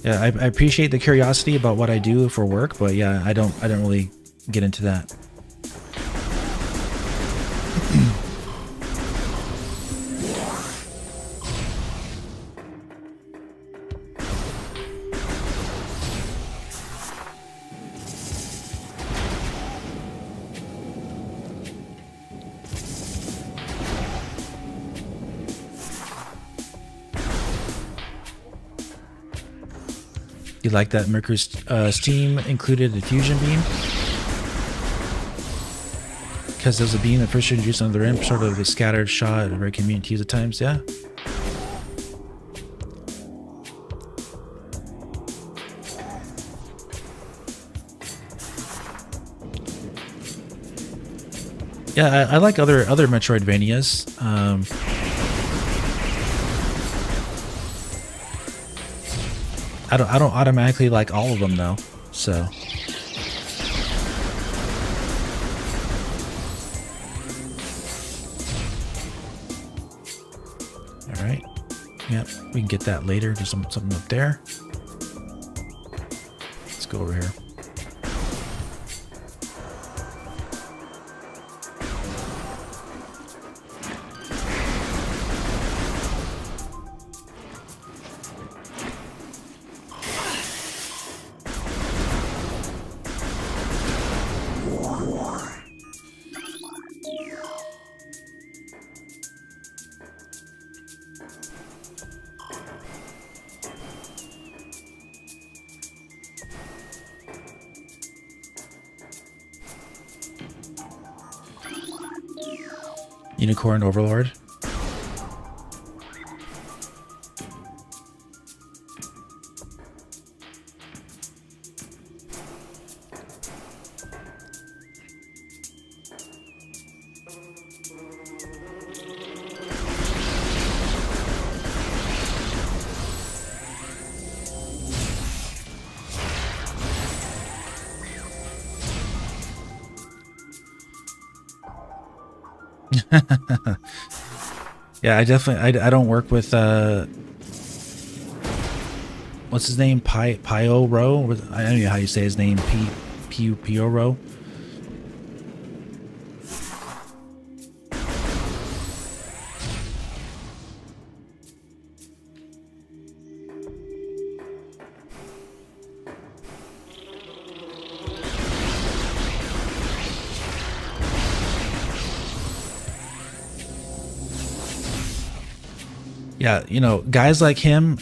Yeah, I appreciate the curiosity about what I do for work, but yeah, I don't really get into that. You like that Mercury Steam included the fusion beam? Because there's a beam that first introduced on the imp, sort of a scattered shot, very convenient to use at times, yeah? Yeah, I like other Metroidvanias. I don't automatically like all of them though, so. All right, yep, we can get that later. There's something up there. Let's go over here. Unicorn Overlord. Yeah, I definitely I don't work with what's his name? Pio Ro? I don't know how you say his name. Pio Ro. Yeah, you know, guys like him,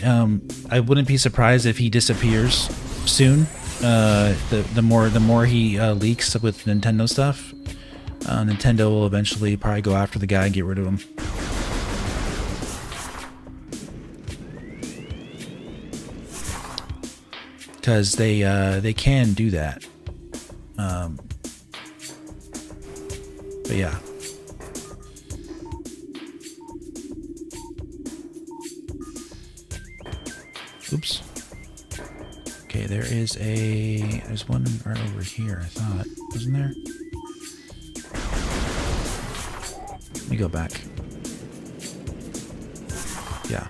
I wouldn't be surprised if he disappears soon. The more he leaks with Nintendo stuff, Nintendo will eventually probably go after the guy and get rid of him. Because they can do that. But yeah. Oops. Okay, there's one right over here, I thought. Wasn't there? Let me go back. Yeah.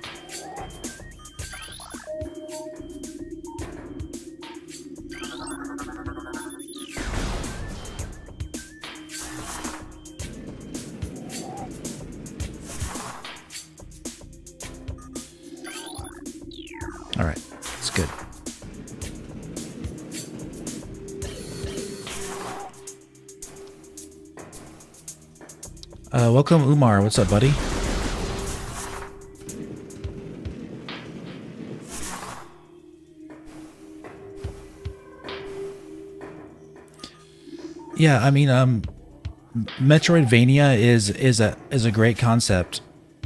All right, it's good. Welcome, Umar. What's up, buddy? Yeah, I mean, Metroidvania is a great concept.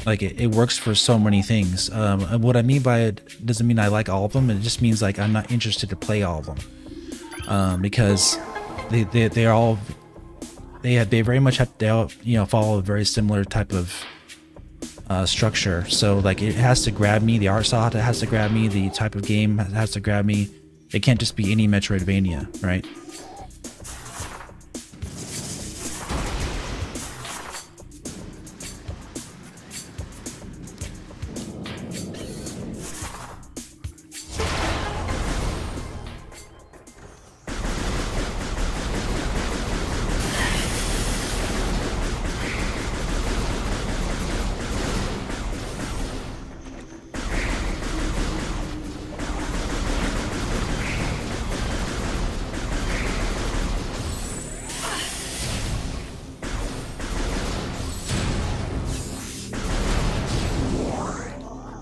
Like it works for so many things. And what I mean by it doesn't mean I like all of them. It just means like I'm not interested to play all of them, because they very much have to, you know, follow a very similar type of structure. So like it has to grab me. The art style has to grab me. The type of game has to grab me. It can't just be any Metroidvania, right?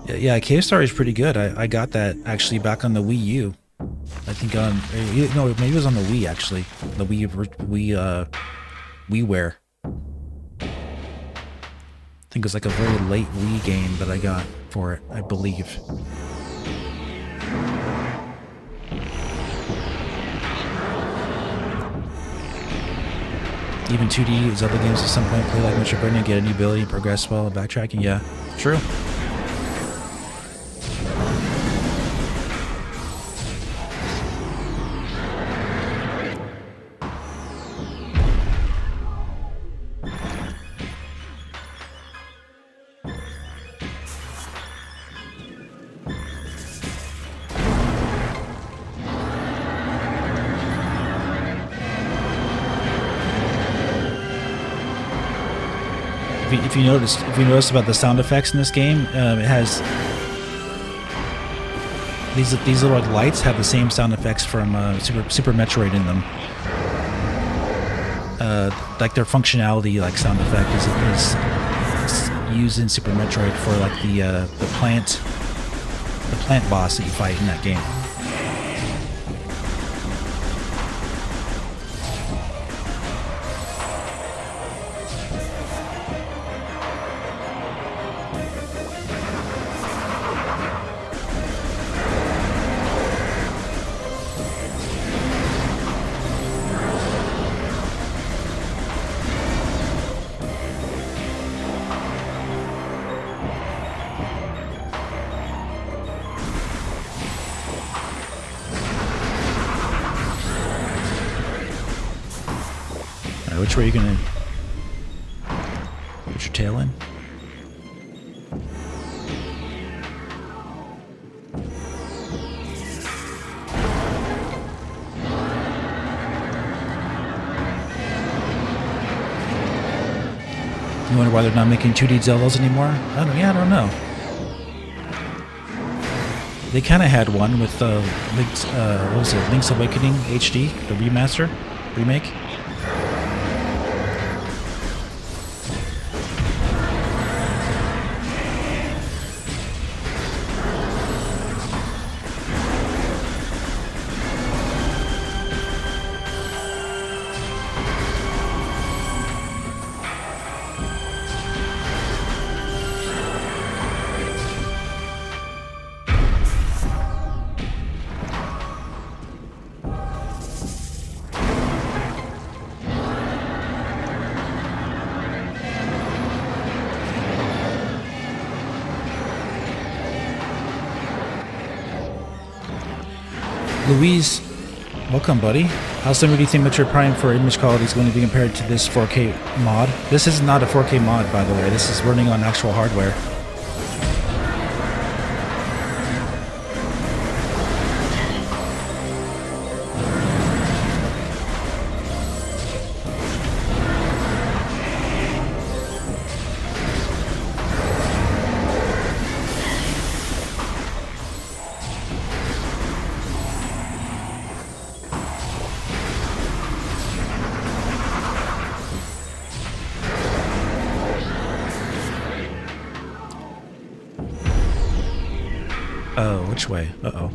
Yeah, Cave Story is pretty good. I got that actually back on the Wii U. I think on no, maybe it was on the Wii actually. The WiiWare. I think it was like a very late Wii game that I got for it, I believe. Even 2D Zelda games at some point play like Metroidvania, get a new ability and progress well. Backtracking, yeah, true. If you notice about the sound effects in this game, it has these little like, lights have the same sound effects from Super Metroid in them. Like their functionality, like sound effect is used in Super Metroid for like the plant boss that you fight in that game. Which way are you gonna put your tail in? You wonder why they're not making 2D Zeldas anymore? I don't know. They kind of had one with Link's, what was it? Link's Awakening HD, the remake. Louise, welcome, buddy. How soon do you think Metroid Prime for image quality is going to be compared to this 4K mod? This is not a 4K mod, by the way. This is running on actual hardware. Oh, which way? Uh-oh.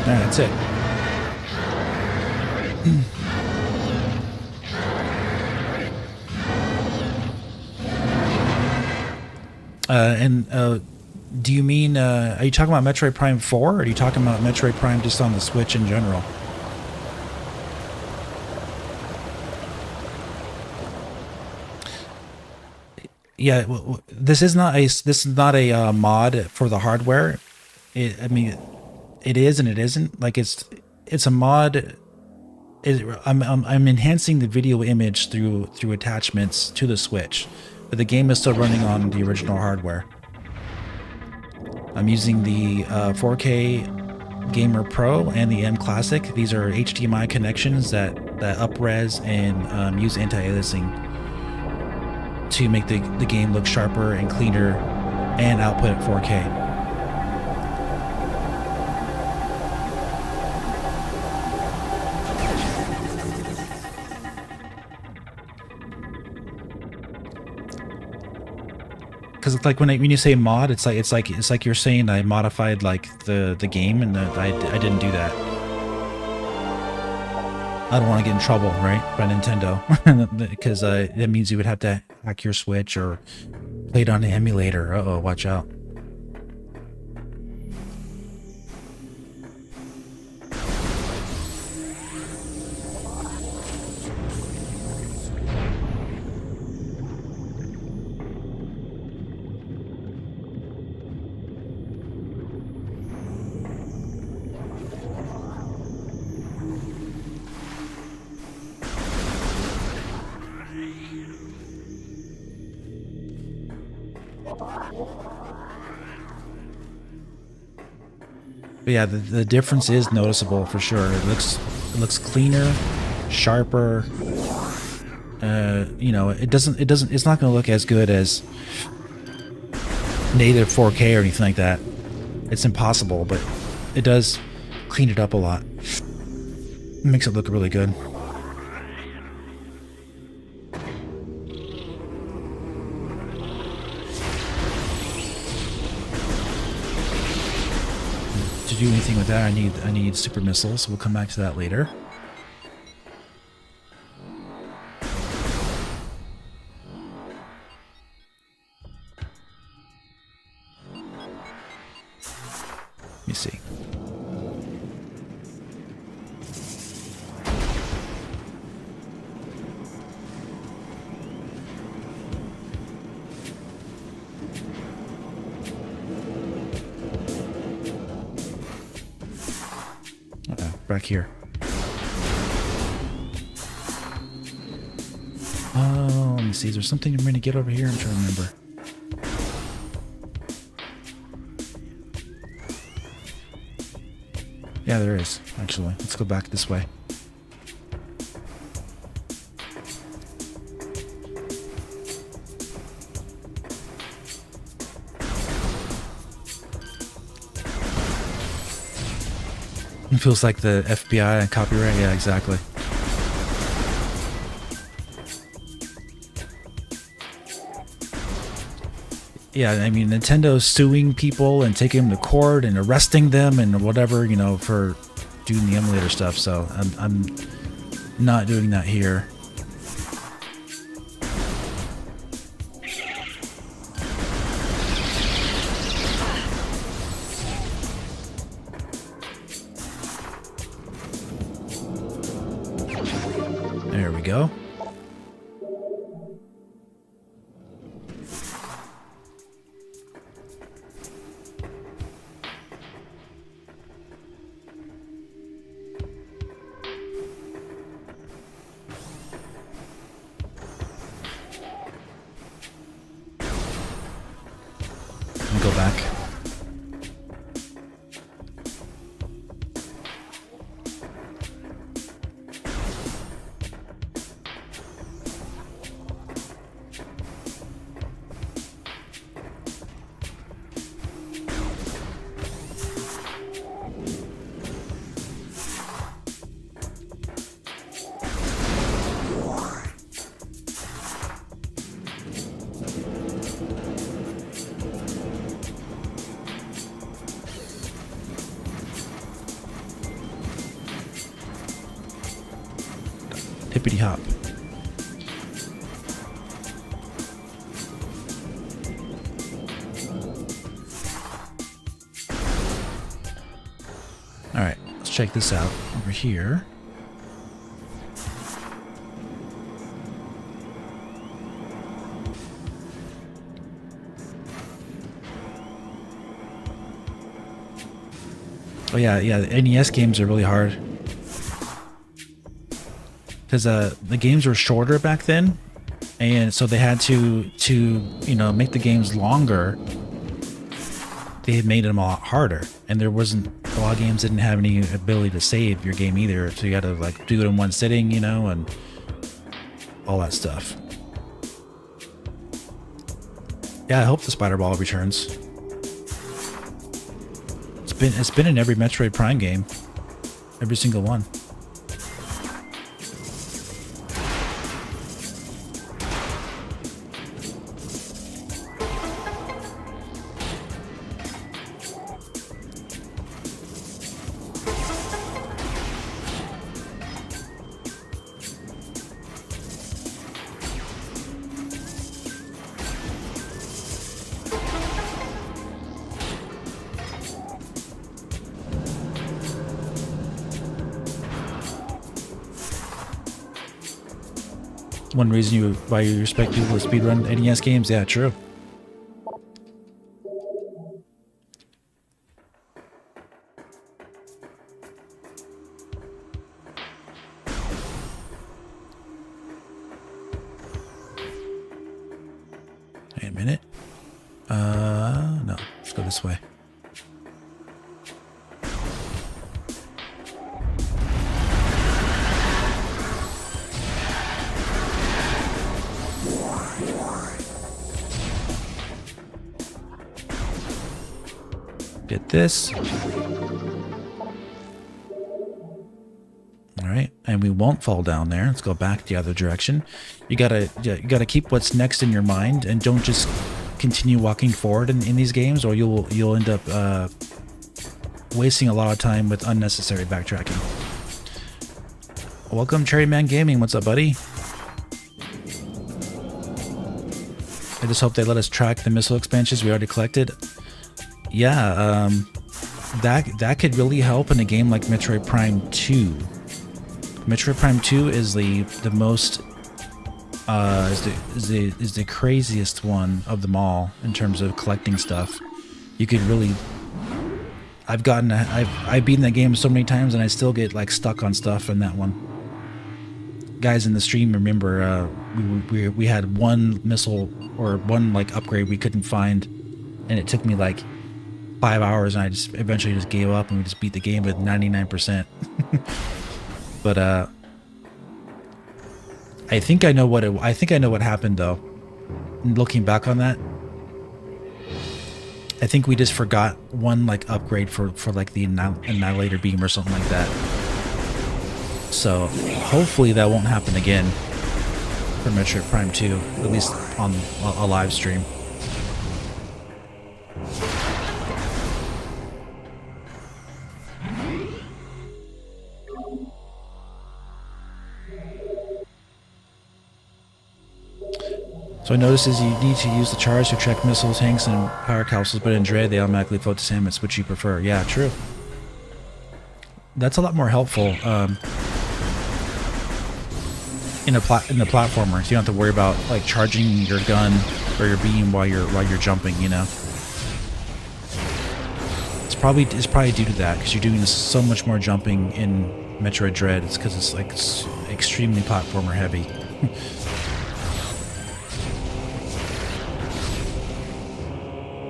That's it. Do you mean, are you talking about Metroid Prime 4, or are you talking about Metroid Prime just on the Switch in general? Yeah, this is not a mod for the hardware. I mean, it is and it isn't. Like it's a mod. I'm enhancing the video image through attachments to the Switch, but the game is still running on the original hardware. I'm using the 4K Gamer Pro and the mClassic. These are HDMI connections that up-res and use anti-aliasing to make the game look sharper and cleaner and output at 4K. Because like when you say mod, it's like you're saying I modified like the game, and I didn't do that. I don't want to get in trouble, right, by Nintendo, because that means you would have to hack your Switch or play it on an emulator. Uh-oh, watch out. But yeah, the difference is noticeable for sure. It looks cleaner, sharper. You know, it's not going to look as good as native 4K or anything like that. It's impossible, but it does clean it up a lot. It makes it look really good. To do anything with that, I need super missiles. We'll come back to that later. Let me see. back here. Oh, let me see. Is there something I'm going to get over here? I'm trying to remember. Yeah, there is, actually. Let's go back this way. It feels like the FBI and copyright. Yeah, exactly. Yeah, I mean, Nintendo's suing people and taking them to court and arresting them and whatever, you know, for doing the emulator stuff. So I'm not doing that here. There we go. Go back. Hippity hop. All right, let's check this out over here. Oh yeah, the NES games are really hard. Because the games were shorter back then, and so they had to you know, make the games longer. They had made them a lot harder, and there wasn't a lot of games didn't have any ability to save your game either, so you had to like do it in one sitting, you know, and all that stuff. Yeah, I hope the Spider Ball returns. It's been in every Metroid Prime game, every single one. One reason why you respect people to speedrun NES games? Yeah, true. Wait a minute. No, let's go this way. Get this. All right, and we won't fall down there. Let's go back the other direction. You gotta keep what's next in your mind, and don't just continue walking forward in these games, or you'll end up wasting a lot of time with unnecessary backtracking. Welcome, Cherryman Gaming. What's up, buddy? I just hope they let us track the missile expansions we already collected. Yeah, that could really help in a game like Metroid Prime 2. Metroid Prime 2 is the most is the craziest one of them all in terms of collecting stuff. You could really I've beaten that game so many times, and I still get like stuck on stuff in that one. Guys in the stream remember we had one missile or one like upgrade we couldn't find, and it took me like 5 hours, and I just eventually just gave up, and we just beat the game with 99%. But I think I know what happened though. Looking back on that, I think we just forgot one like upgrade for like the Annihilator beam or something like that. So hopefully that won't happen again for Metroid Prime 2, at least on a live stream. So I notices you need to use the charge to track missiles, tanks, and power capsules, but in Dread they automatically float to Samus, which you prefer. Yeah, true. That's a lot more helpful in the platformer. So you don't have to worry about like charging your gun or your beam while you're jumping. You know, it's probably due to that, because you're doing so much more jumping in Metroid Dread. It's because it's like extremely platformer heavy.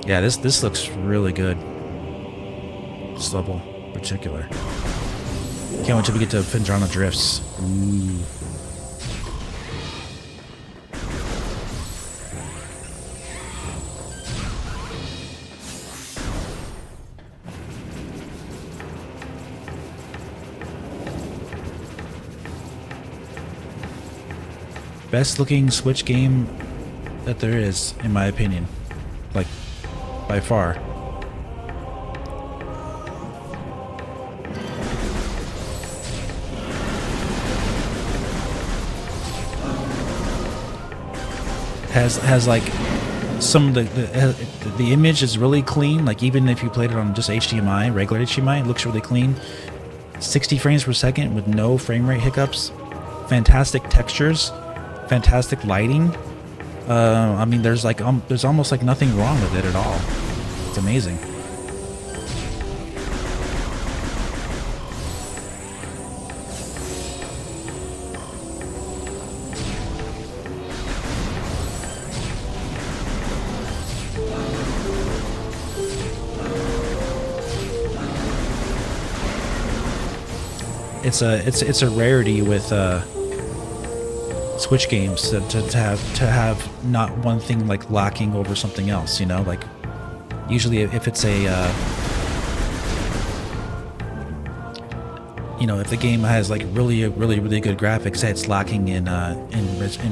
Yeah, this looks really good. This level in particular. Can't wait till we get to Fendrana Drifts. Ooh. Best looking Switch game that there is, in my opinion. Like, by far. Has like some of the image is really clean. Like even if you played it on just HDMI, regular HDMI, it looks really clean. 60 frames per second with no frame rate hiccups. Fantastic textures, fantastic lighting. I mean, there's almost like nothing wrong with it at all. It's amazing. It's a rarity with Switch games to have not one thing like lacking over something else, you know. Like usually if it's a you know, if the game has like really good graphics, it's lacking in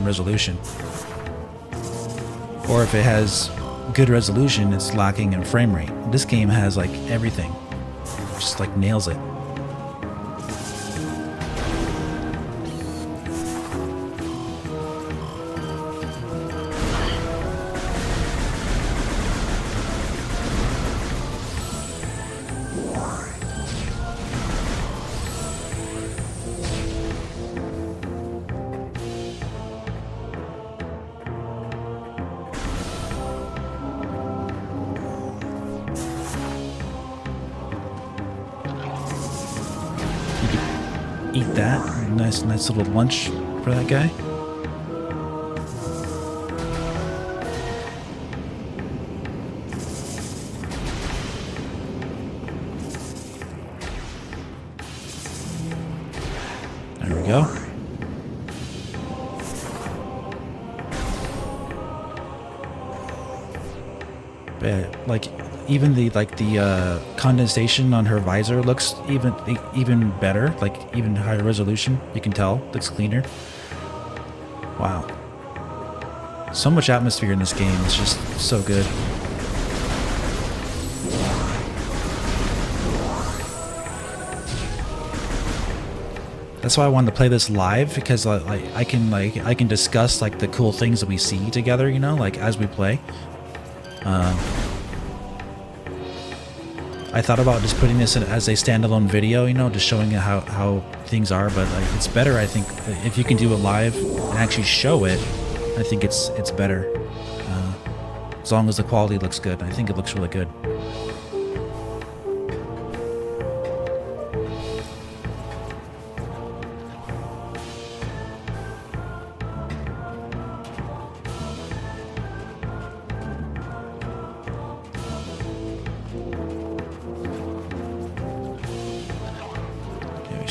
resolution, or if it has good resolution, it's lacking in frame rate. This game has like everything, just like nails it. Eat that. Nice little lunch for that guy. There we go. But like even the condensation on her visor looks even better, like even higher resolution. You can tell looks cleaner. Wow, so much atmosphere in this game. It's just so good. That's why I wanted to play this live, because I can discuss like the cool things that we see together, you know, like as we play. I thought about just putting this in as a standalone video, you know, just showing how things are, but like it's better, I think, if you can do it live and actually show it. I think it's better, as long as the quality looks good. I think it looks really good.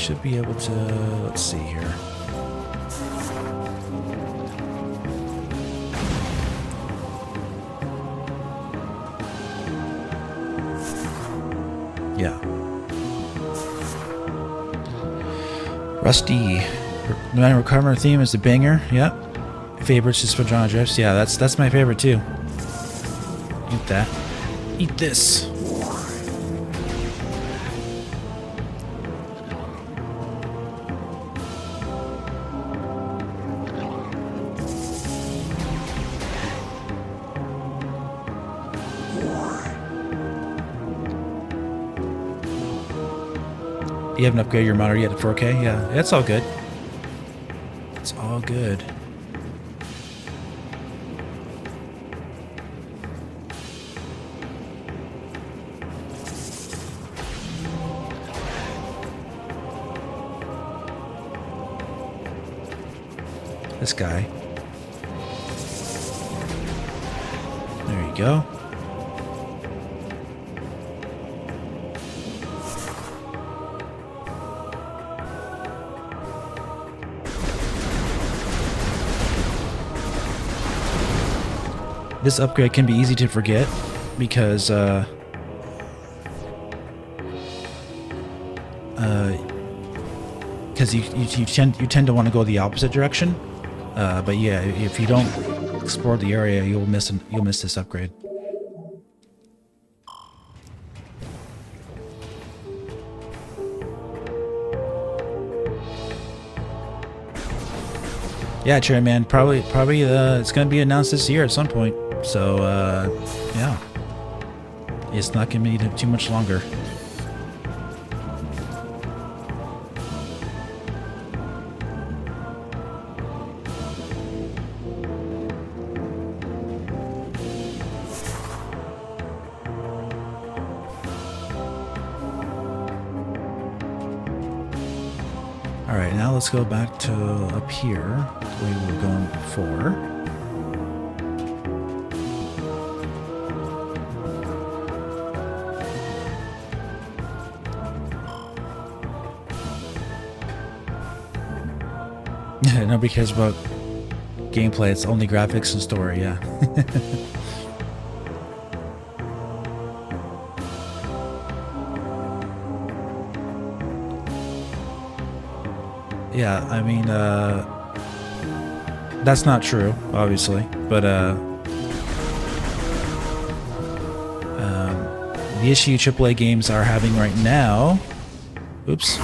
should be able to, let's see here. Yeah. Rusty. The Man Recover theme is the banger. Yep. Favorites is Fendrana Drifts. Yeah, that's my favorite too. Eat that. Eat this. You haven't upgraded your monitor yet to 4K? Yeah, it's all good. It's all good. This guy. There you go. This upgrade can be easy to forget because you tend to want to go the opposite direction. But yeah, if you don't explore the area, you'll miss this upgrade. Yeah, Cherry Man, probably it's gonna be announced this year at some point. So yeah, it's not gonna be too much longer. All right, now let's go back to up here, the way we were going before. Nobody cares about gameplay, it's only graphics and story, yeah. Yeah, I mean, that's not true, obviously, but the issue AAA games are having right now, oops,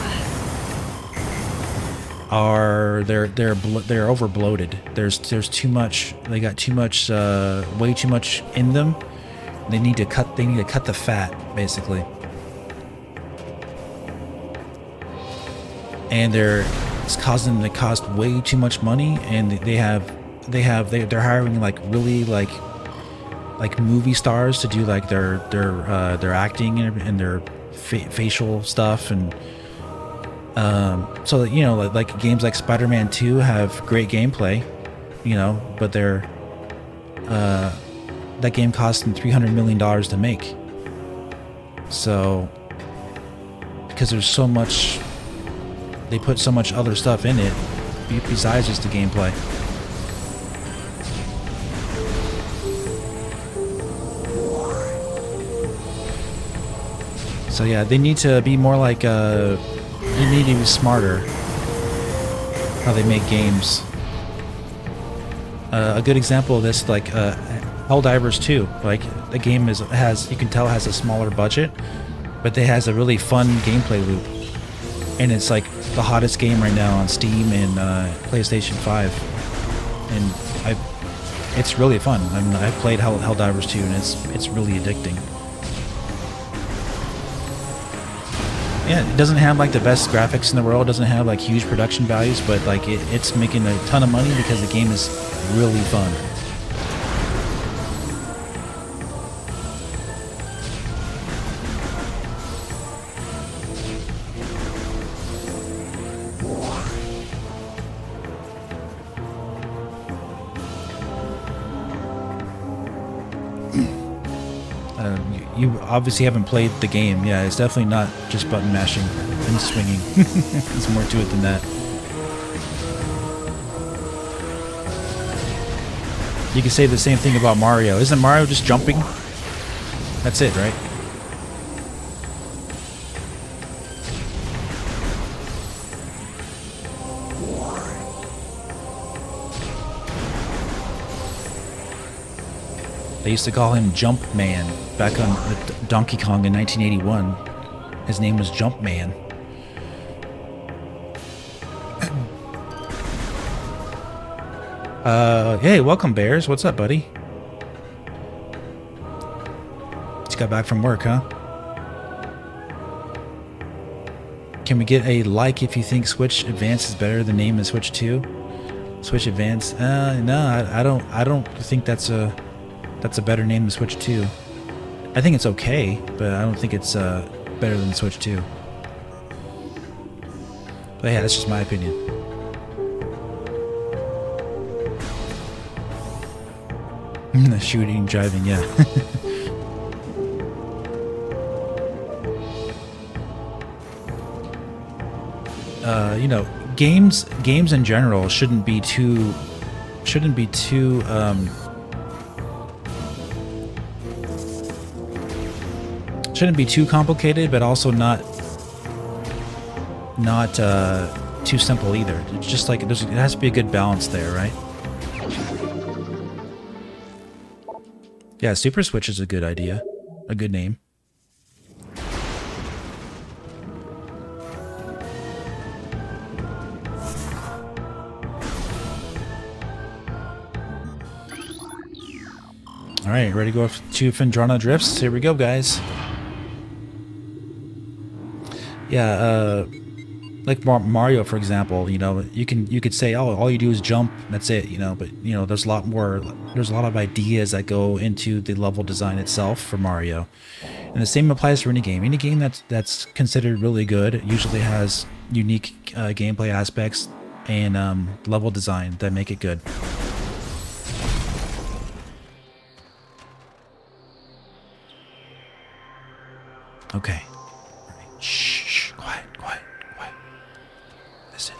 are they're over bloated. There's too much. They got too much, way too much in them. They need to cut the fat, basically, and it's causing them to cost way too much money, and they're hiring like really like movie stars to do like their acting and their facial stuff, and so you know, like games like Spider-Man 2 have great gameplay, you know, but that game cost them $300 million to make. So because there's so much, they put so much other stuff in it besides just the gameplay. So yeah, they need to be more like they need to be smarter how they make games. A good example of this, like Helldivers 2, like the game has you can tell has a smaller budget, but it has a really fun gameplay loop, and it's like the hottest game right now on Steam and PlayStation 5, and it's really fun. I mean, I played Helldivers 2, and it's really addicting. Yeah, it doesn't have like the best graphics in the world, doesn't have like huge production values, but like it's making a ton of money because the game is really fun. you obviously haven't played the game. Yeah, it's definitely not just button mashing and swinging. There's more to it than that. You can say the same thing about Mario. Isn't Mario just jumping? That's it, right? They used to call him Jump Man back on Donkey Kong in 1981. His name was Jump Man. Hey, welcome, Bears. What's up, buddy? Just got back from work, huh? Can we get a like if you think Switch Advance is better than name and Switch 2? Switch Advance? No, I don't think that's a better name than Switch 2. I think it's okay, but I don't think it's better than Switch 2. But yeah, that's just my opinion. Shooting, driving, yeah. You know, games in general shouldn't be too shouldn't be too complicated, but also not too simple either. It's just like it has to be a good balance there, right? Yeah, Super Switch is a good idea, a good name. All right, ready to go to Fendrana Drifts? Here we go, guys. Yeah, like Mario, for example, you know, you could say, oh, all you do is jump, that's it, you know, but you know, there's a lot of ideas that go into the level design itself for Mario, and the same applies for any game. Any game that's considered really good usually has unique gameplay aspects and level design that make it good. Okay. Shh, quiet. Listen.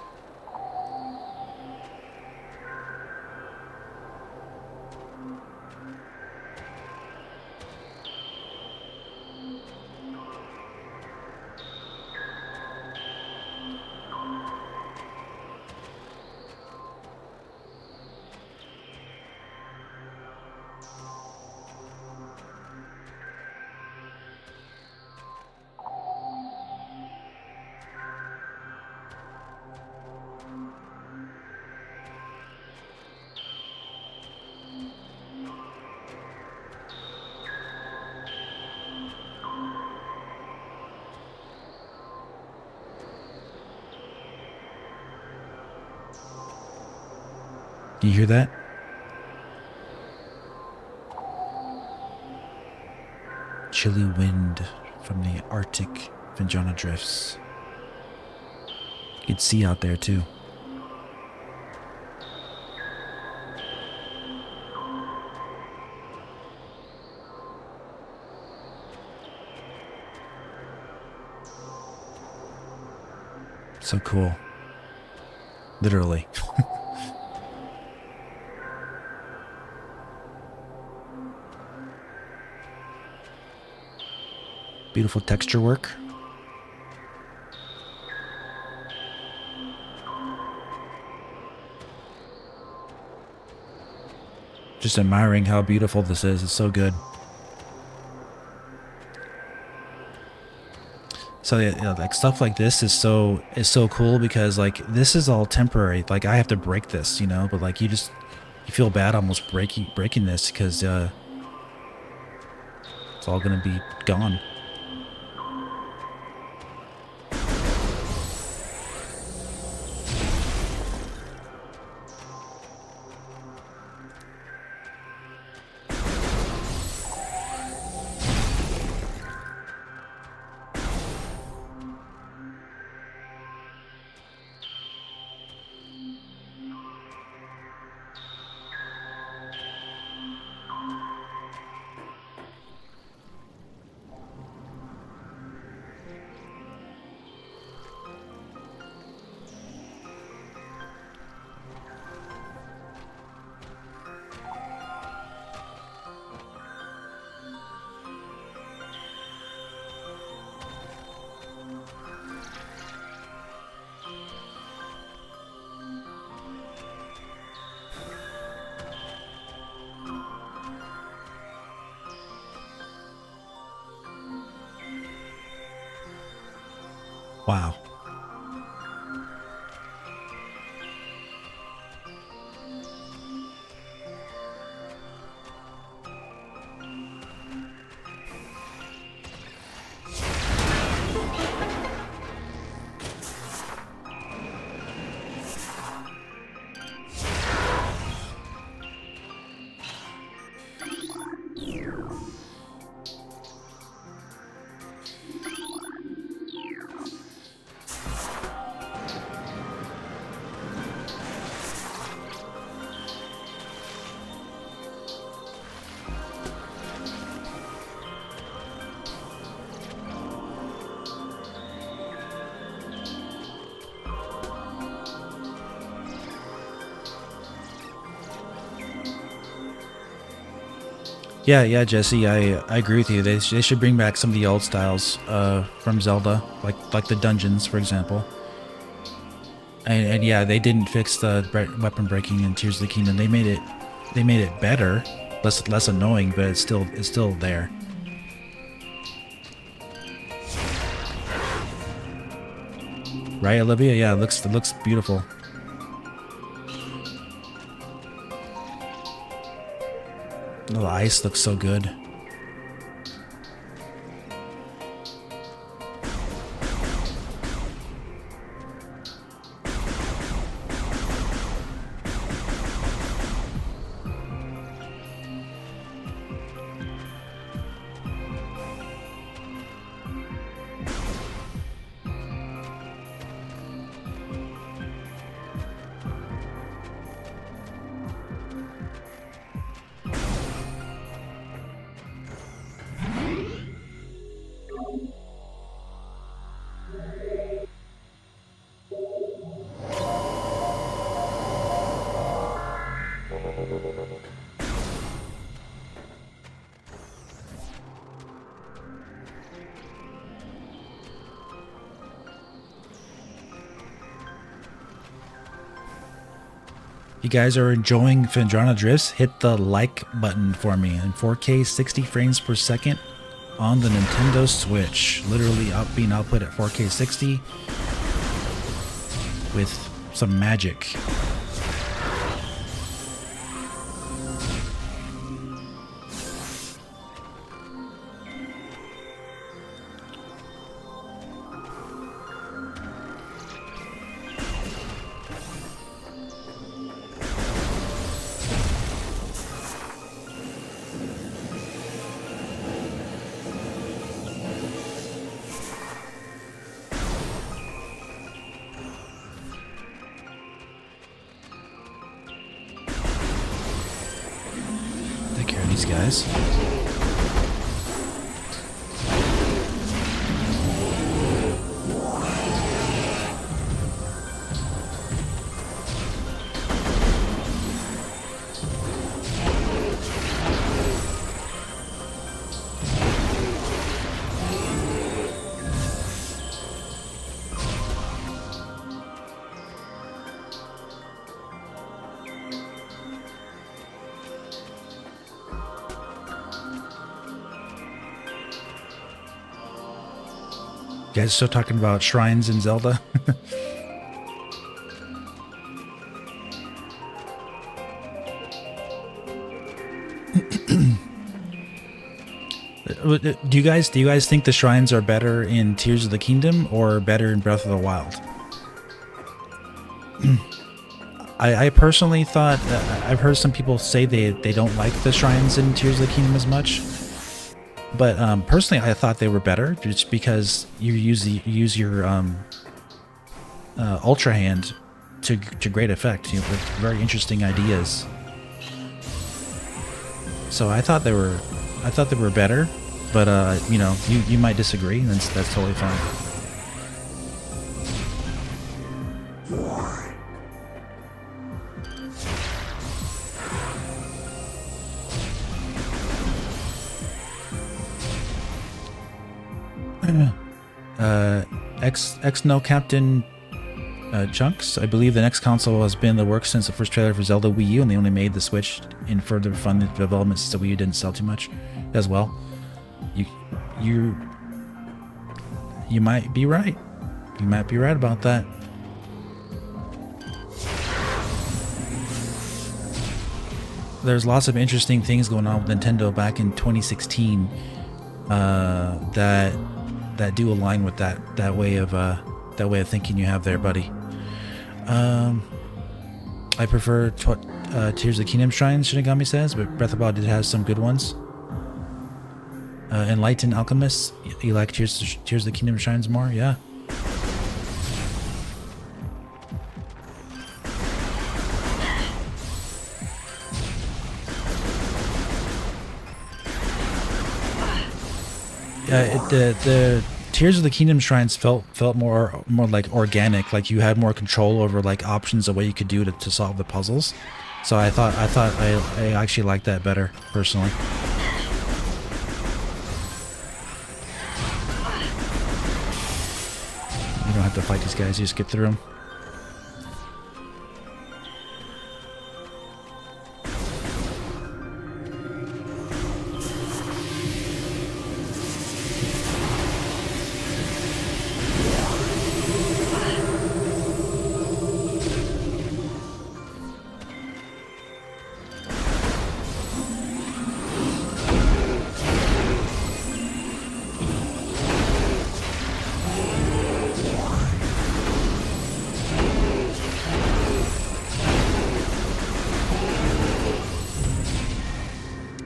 You hear that? Chilly wind from the Arctic Fendrana Drifts. You can see out there too. So cool. Literally. Beautiful texture work. Just admiring how beautiful this is. It's so good. So yeah, you know, like stuff like this is so cool because like this is all temporary. Like I have to break this, you know, but like you feel bad almost breaking this because it's all gonna be gone. Wow. Yeah, Jesse, I agree with you. They should bring back some of the old styles from Zelda, like the dungeons, for example. And yeah, they didn't fix the weapon breaking in Tears of the Kingdom. They made it better, less annoying, but it's still there. Right, Olivia? Yeah, it looks beautiful. The ice looks so good. You guys are enjoying Fendrana Drifts? Hit the like button for me in 4K 60 frames per second on the Nintendo Switch. Literally being output at 4K 60 with some magic. Take care of these guys. You guys still talking about shrines in Zelda? Do you guys think the shrines are better in Tears of the Kingdom or better in Breath of the Wild? I personally thought I've heard some people say they don't like the shrines in Tears of the Kingdom as much. But personally, I thought they were better just because you use your Ultra Hand to great effect, with very interesting ideas. So I thought they were better, but you might disagree, and that's totally fine. No Captain Chunks. I believe the next console has been in the works since the first trailer for Zelda Wii U, and they only made the Switch in further fund the development since the Wii U didn't sell too much as well. You might be right. You might be right about that. There's lots of interesting things going on with Nintendo back in 2016 that do align with that way of thinking you have there, buddy. I prefer Tears of the Kingdom shrines, Shinigami says, but Breath of the Wild did have some good ones. Enlightened Alchemist, you like Tears of the Kingdom shrines more? Yeah. The Tears of the Kingdom shrines felt more like organic, like you had more control over like options of what you could do to solve the puzzles. So I thought I actually liked that better personally. You don't have to fight these guys; you just get through them.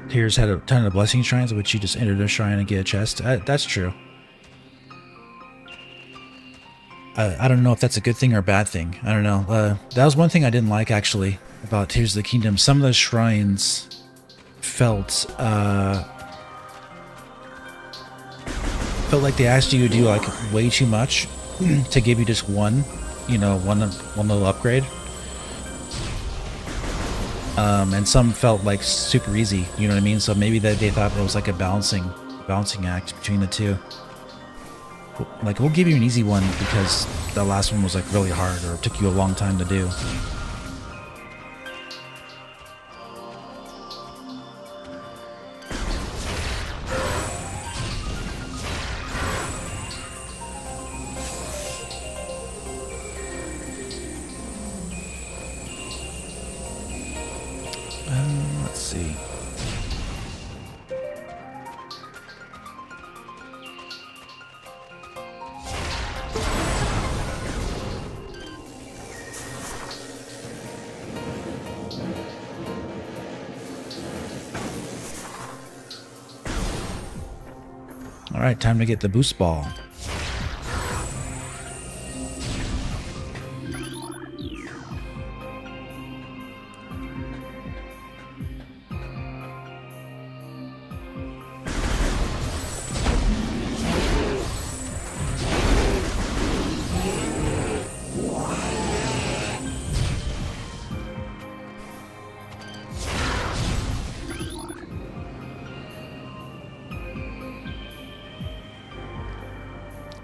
Tears had a ton of blessing shrines, which you just enter the shrine and get a chest. That's true. I don't know if that's a good thing or a bad thing. I don't know. That was one thing I didn't like actually about Tears of the Kingdom. Some of the shrines felt like they asked you to do like way too much to give you just one little upgrade. And some felt like super easy, you know what I mean? So maybe they thought it was like a balancing act between the two. Like, we'll give you an easy one because the last one was like really hard or took you a long time to do. Let's see. All right, time to get the boost ball.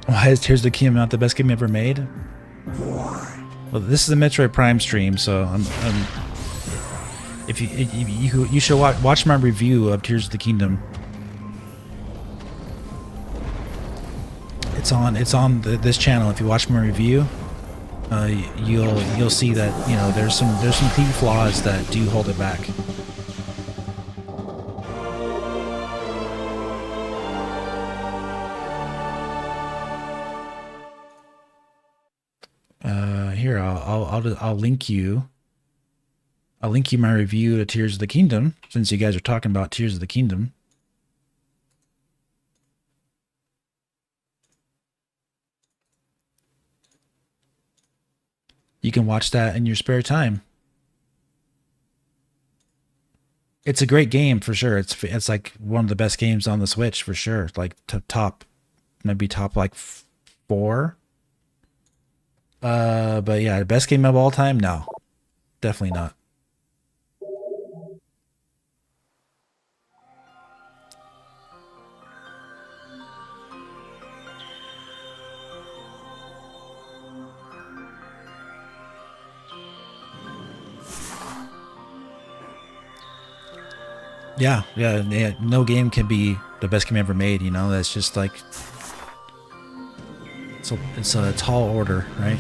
Why is Tears of the Kingdom not the best game ever made? Well, this is a Metroid Prime stream, so if you should watch my review of Tears of the Kingdom. It's on this channel. If you watch my review, you'll see that there's some key flaws that do hold it back. Here, I'll link you. I'll link you my review to Tears of the Kingdom, since you guys are talking about Tears of the Kingdom. You can watch that in your spare time. It's a great game for sure. It's like one of the best games on the Switch for sure. Like top, maybe top like 4. But yeah, best game of all time? No, definitely not. Yeah, no game can be the best game ever made, that's just like, So it's a tall order, right?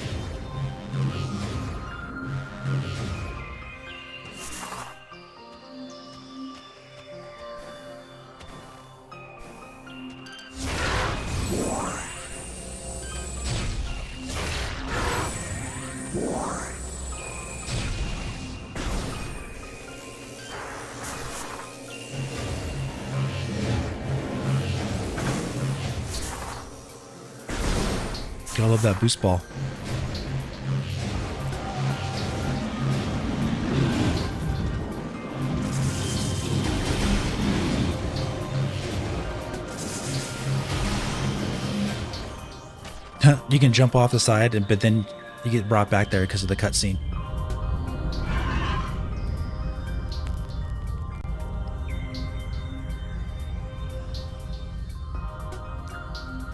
I love that boost ball. You can jump off the side, but then you get brought back there because of the cutscene.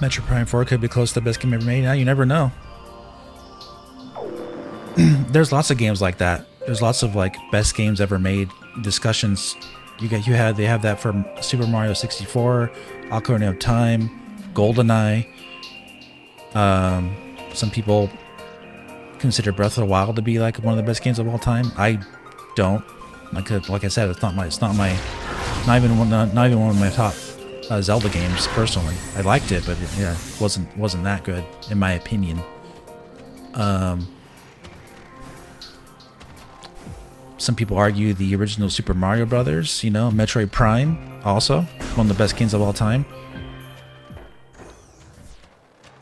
Metroid Prime 4 could be close to the best game ever made. Now you never know. There's lots of games like that. There's lots of like best games ever made discussions. They have that for Super Mario 64, Ocarina of Time, GoldenEye. Some people consider Breath of the Wild to be like one of the best games of all time. I don't. Like I said, it's not even one of my top Zelda games personally. I liked it, but it wasn't that good in my opinion. Some people argue the original Super Mario Brothers, Metroid Prime, also one of the best games of all time.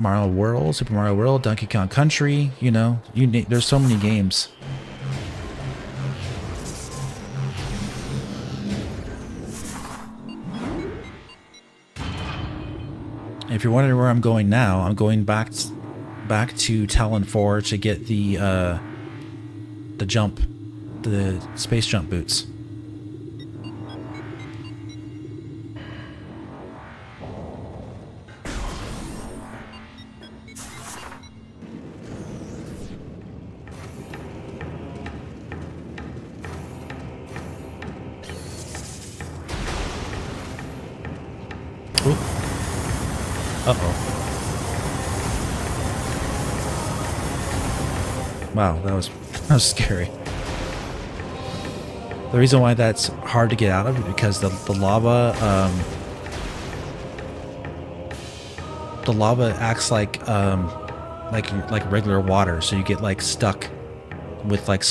Mario World, Super Mario World, Donkey Kong Country, there's so many games. If you're wondering where I'm going now, I'm going back to Talon 4 to get the space jump boots. Ooh. Uh-oh. Wow, that was scary. The reason why that's hard to get out of is because the lava acts like regular water, so you get like stuck with like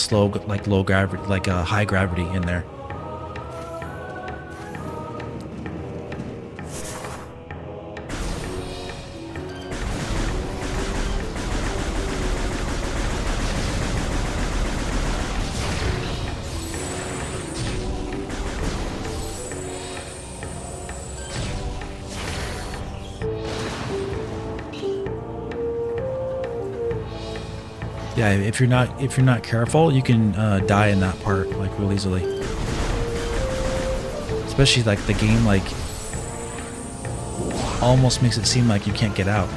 low gravity, high gravity in there. Yeah, if you're not careful, you can die in that part like real easily. Especially like the game almost makes it seem like you can't get out.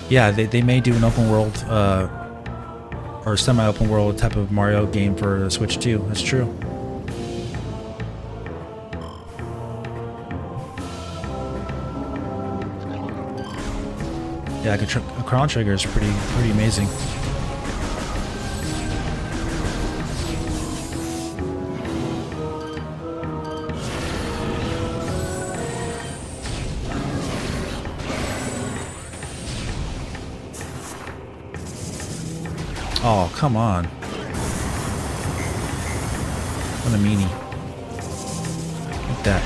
Yeah, they may do an open world or semi-open world type of Mario game for the Switch too. That's true. Yeah, a Chrono Trigger is pretty amazing. Oh, come on. What a meanie. Look at that.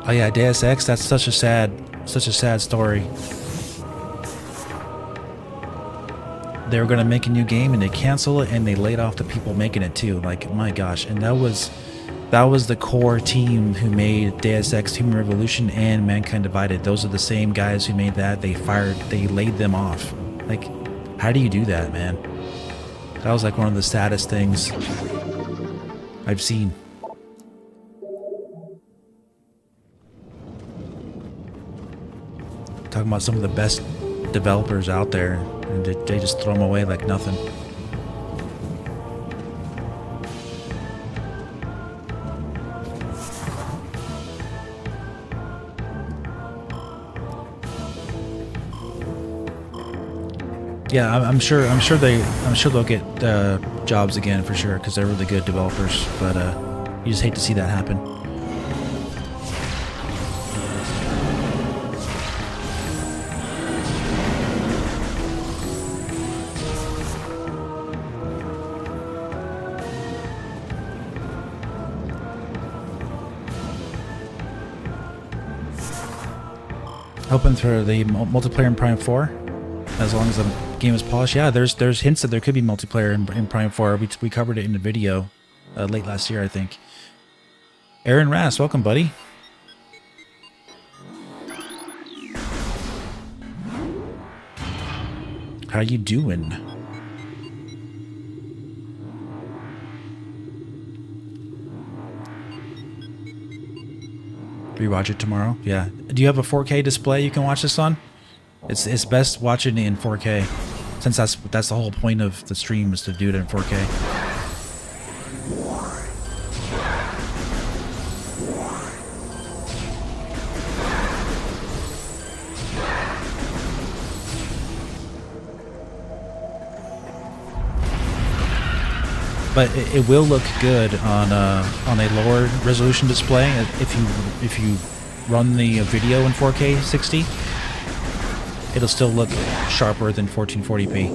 Oh yeah, Deus Ex, that's such a sad story. they were gonna make a new game and they cancel it and they laid off the people making it too. Like, my gosh. And that was the core team who made Deus Ex Human Revolution and Mankind Divided. Those are the same guys who made that. They laid them off. Like, how do you do that, man? That was like one of the saddest things I've seen. Talking about some of the best developers out there, and they just throw them away like nothing. Yeah, I'm sure they'll get jobs again for sure because they're really good developers. But you just hate to see that happen. Hoping for the multiplayer in Prime 4, as long as the game is polished. Yeah, there's hints that there could be multiplayer in Prime 4. We covered it in a video late last year, I think. Aaron Rass, welcome, buddy. How you doing? Rewatch it tomorrow. Yeah. Do you have a 4K display you can watch this on? It's best watching it in 4K, since that's the whole point of the stream, is to do it in 4K. But it will look good on a lower resolution display if you run the video in 4K 60. It'll still look sharper than 1440p.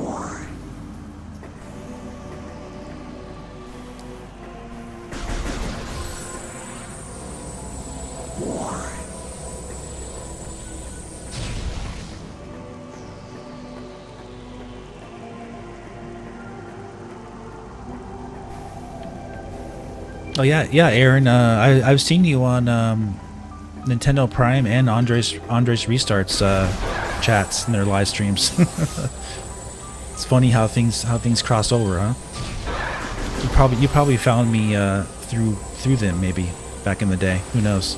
Oh yeah, Aaron. I've seen you on Nintendo Prime and Andres Restarts chats and their live streams. It's funny how things cross over, huh? You probably found me through them maybe back in the day. Who knows?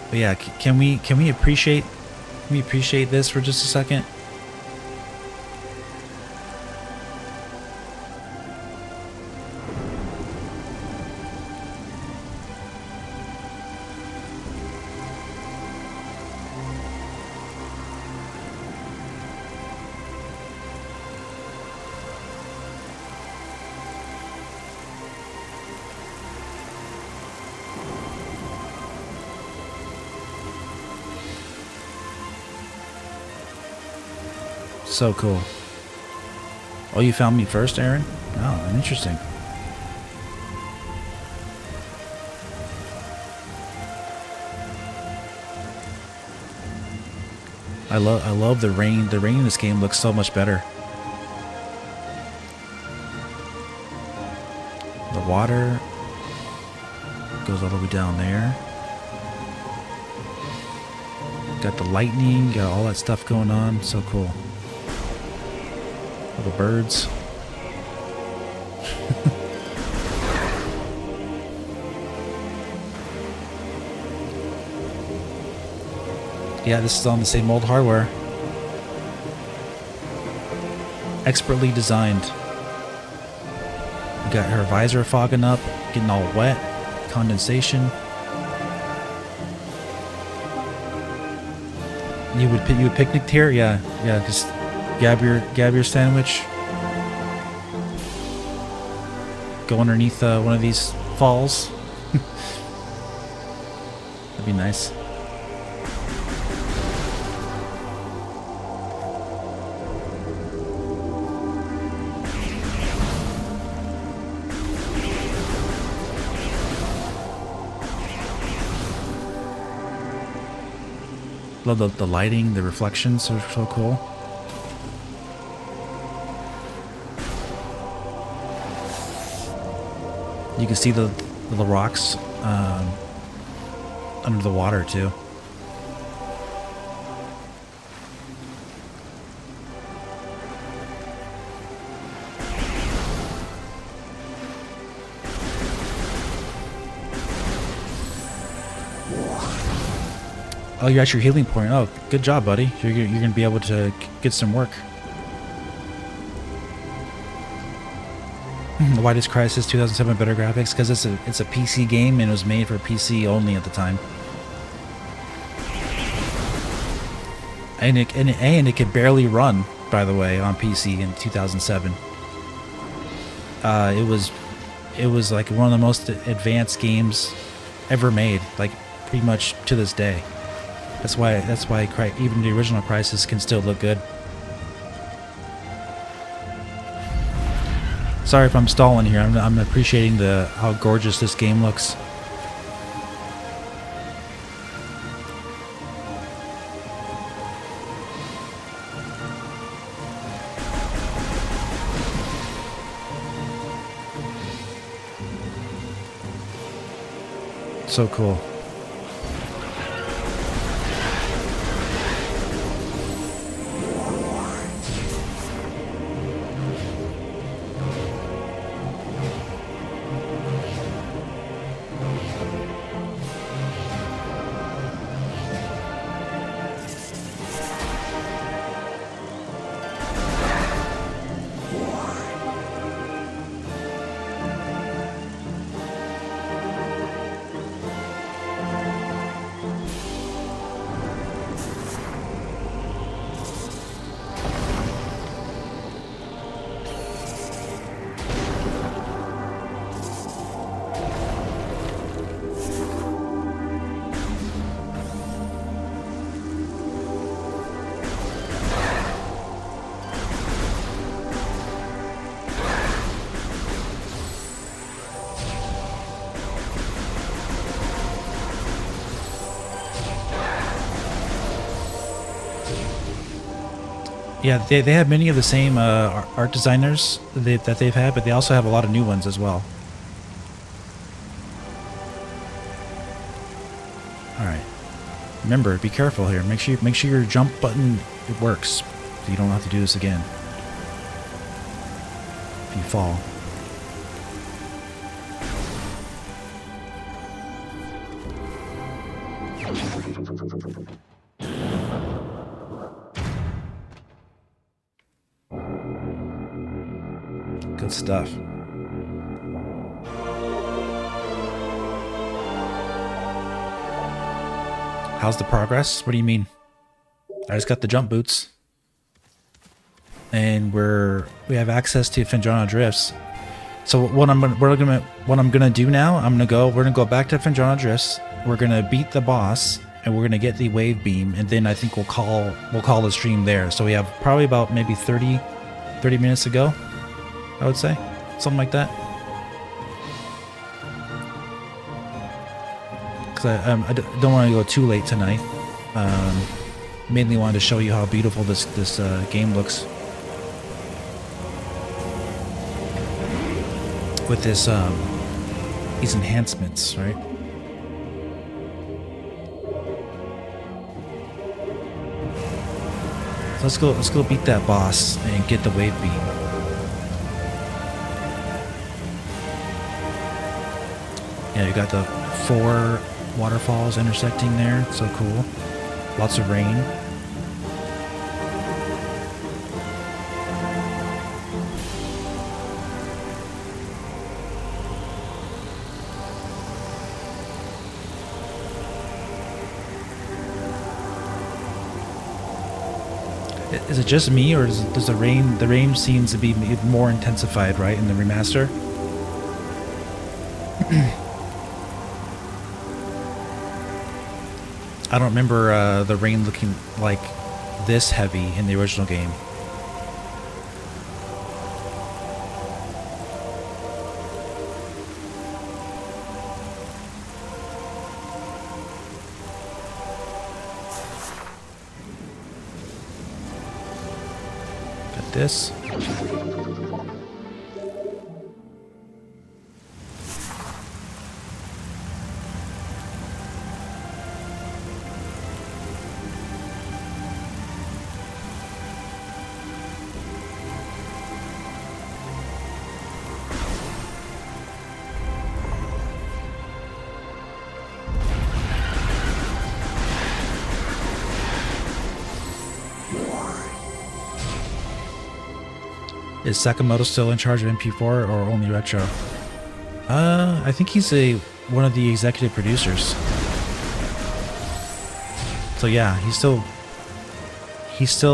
But yeah, can we appreciate this for just a second? So cool. Oh, you found me first, Aaron? Oh, interesting. I love the rain. The rain in this game looks so much better. The water goes all the way down there. Got the lightning, got all that stuff going on. So cool. All the birds. Yeah, this is on the same old hardware. Expertly designed. You got her visor fogging up, getting all wet, condensation. You would picnic here? Yeah, just grab your sandwich. Go underneath one of these falls. That'd be nice. Love the lighting, the reflections are so cool. You can see the rocks under the water too. Oh, you're at your healing point. Oh, good job, buddy. You're gonna be able to get some work. The Widest Crisis 2007 better graphics because it's a PC game and it was made for PC only at the time. And it could barely run, by the way, on PC in 2007. It was like one of the most advanced games ever made, like pretty much to this day. That's why even the original Crisis can still look good. Sorry if I'm stalling here. I'm appreciating how gorgeous this game looks. So cool. Yeah, they have many of the same art designers that they've had, but they also have a lot of new ones as well. All right, remember, be careful here. Make sure your jump button works, so you don't have to do this again. If you fall. Good stuff. How's the progress? What do you mean? I just got the jump boots. And we have access to Fendrana Drifts. So what I'm gonna do now, we're gonna go back to Fendrana Drifts. We're gonna beat the boss and we're gonna get the wave beam, and then I think we'll call the stream there. So we have probably about maybe 30 minutes to go, I would say. Something like that. Because I don't want to go too late tonight. Mainly wanted to show you how beautiful this game looks. With this these enhancements, right? So let's go beat that boss and get the wave beam. Yeah, you got the 4 waterfalls intersecting there. So cool. Lots of rain. Is it just me, or does the rain seems to be more intensified, right, in the remaster? I don't remember the rain looking like this heavy in the original game. Got this. Is Sakamoto still in charge of MP4 or only Retro? I think he's one of the executive producers. So yeah, he's still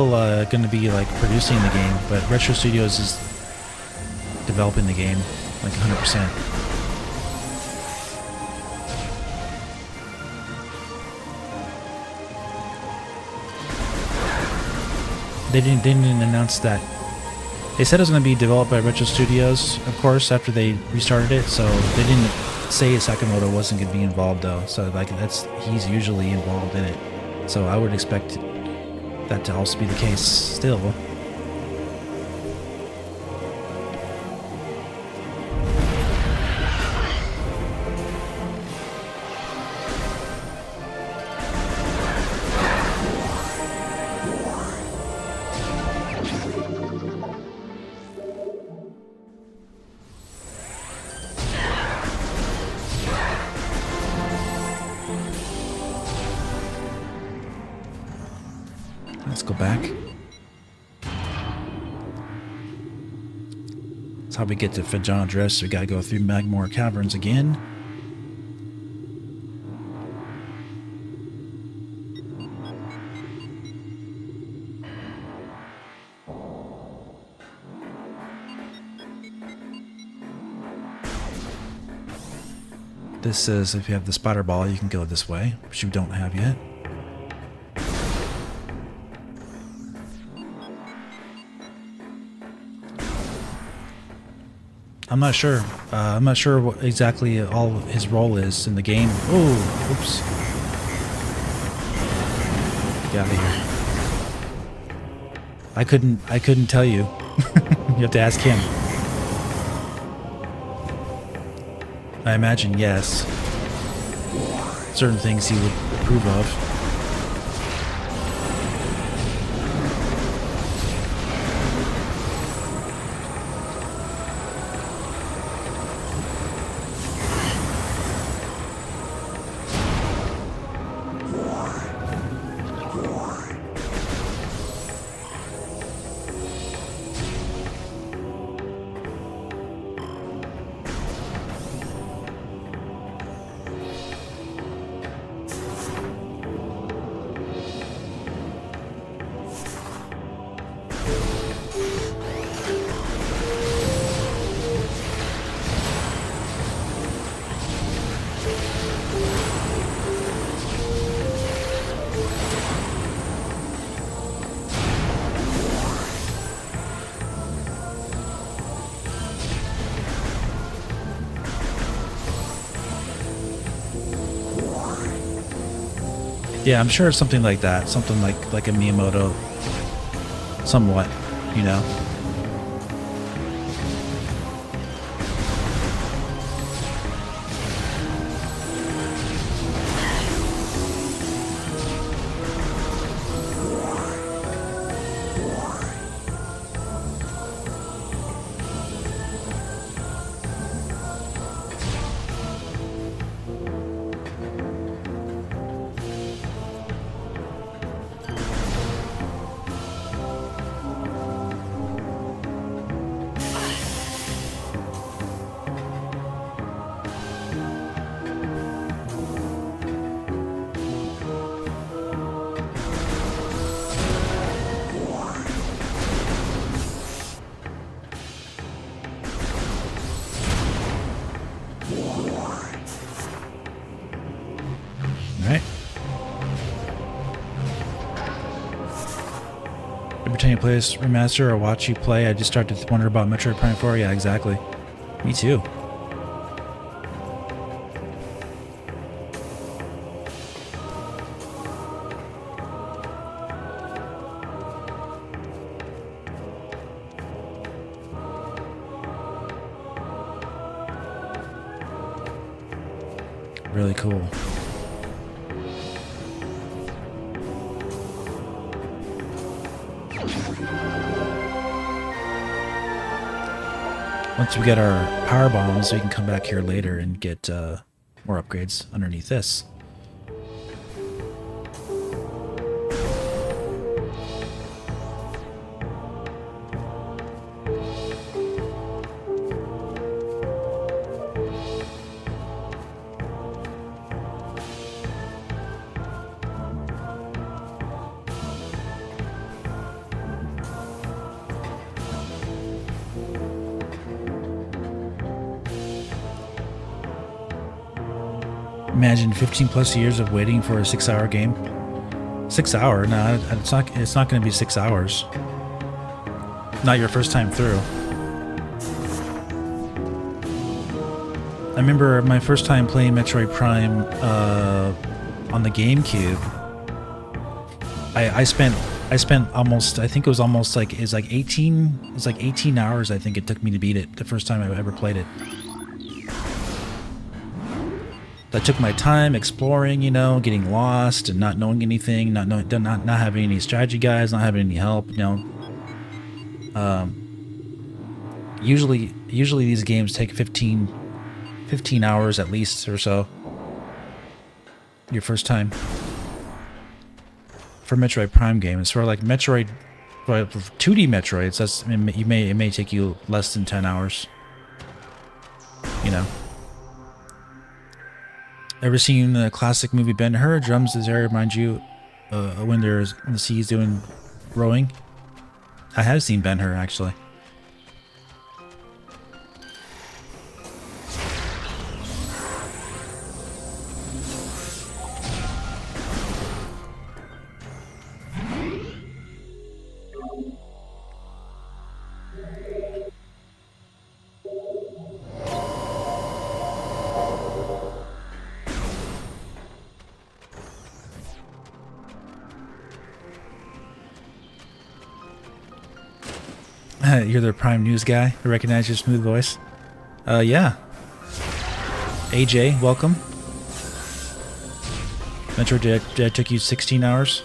going to be like producing the game, but Retro Studios is developing the game like 100%. They didn't announce that. They said it was going to be developed by Retro Studios, of course, after they restarted it. So they didn't say Sakamoto wasn't going to be involved, though. So like he's usually involved in it. So I would expect that to also be the case still. Let's go back. That's how we get to Fendrana Drifts. We gotta go through Magmore Caverns again. This says if you have the spider ball, you can go this way, which you don't have yet. I'm not sure. I'm not sure what exactly all his role is in the game. Oh, oops. Get out of here. I couldn't tell you. You have to ask him. I imagine yes. Certain things he would approve of. Yeah, I'm sure it's something like that. Something like a Miyamoto, somewhat, you know. time you play this remaster or watch you play, I just start to wonder about Metroid Prime 4. Yeah, exactly. Me too. Really cool. Once we get our power bombs, we can come back here later and get more upgrades underneath this. Imagine 15 plus years of waiting for a 6-hour game. 6 hour? No, it's not. It's not going to be 6 hours. Not your first time through. I remember my first time playing Metroid Prime on the GameCube. I spent almost. I think it was almost like it's like 18. It's like 18 hours. I think it took me to beat it the first time I ever played it. I took my time exploring, you know, getting lost and not knowing anything, not having any strategy guides, not having any help, you know. Usually these games take 15 hours at least or so. Your first time for Metroid Prime game. It's for like Metroid, for 2D Metroids. It may take you less than 10 hours. You know. Ever seen the classic movie Ben-Hur? Drums does there remind you when there's the sea's doing rowing? I have seen Ben-Hur actually. You're the Prime News guy. I recognize your smooth voice. Yeah. AJ, welcome. Metroid Dread took you 16 hours.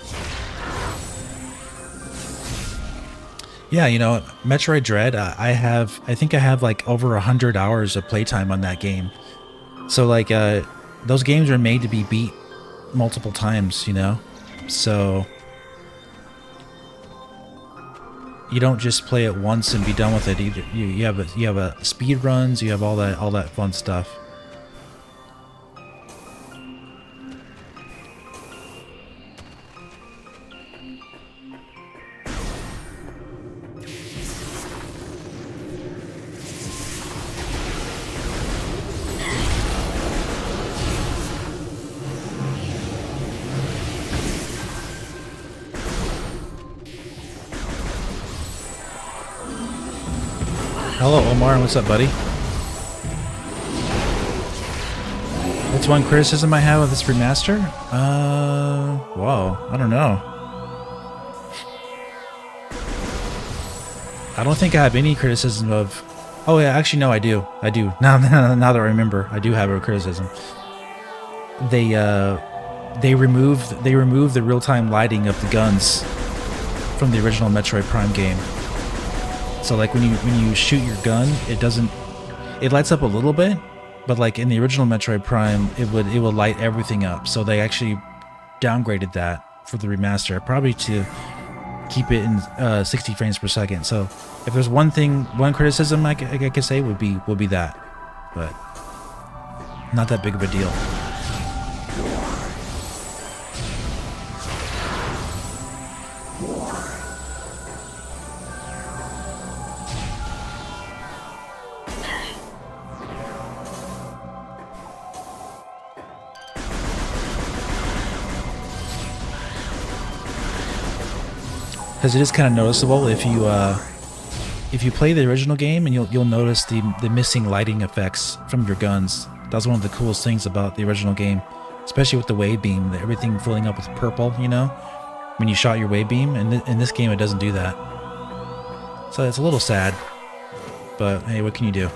Yeah, you know, Metroid Dread, I think I have like over 100 hours of playtime on that game. So like, those games are made to be beat multiple times, you know? So you don't just play it once and be done with it. Either you have a speed runs, you have all that fun stuff. Hello, Omar. What's up, buddy? What's one criticism I have of this remaster? Whoa, I don't know. I don't think I have any criticism of... Oh, yeah, actually, no, I do. I do. Now that I remember, I do have a criticism. They removed the real-time lighting of the guns from the original Metroid Prime game. So like when you shoot your gun, it lights up a little bit, but like in the original Metroid Prime, it would light everything up. So they actually downgraded that for the remaster, probably to keep it in 60 frames per second. So if there's one criticism I could say would be that, but not that big of a deal. because it is kind of noticeable if you play the original game, and you'll notice the missing lighting effects from your guns. That was one of the coolest things about the original game, especially with the wave beam, everything filling up with purple, you know, when you shot your wave beam. And in this game, it doesn't do that. So it's a little sad, but hey, what can you do?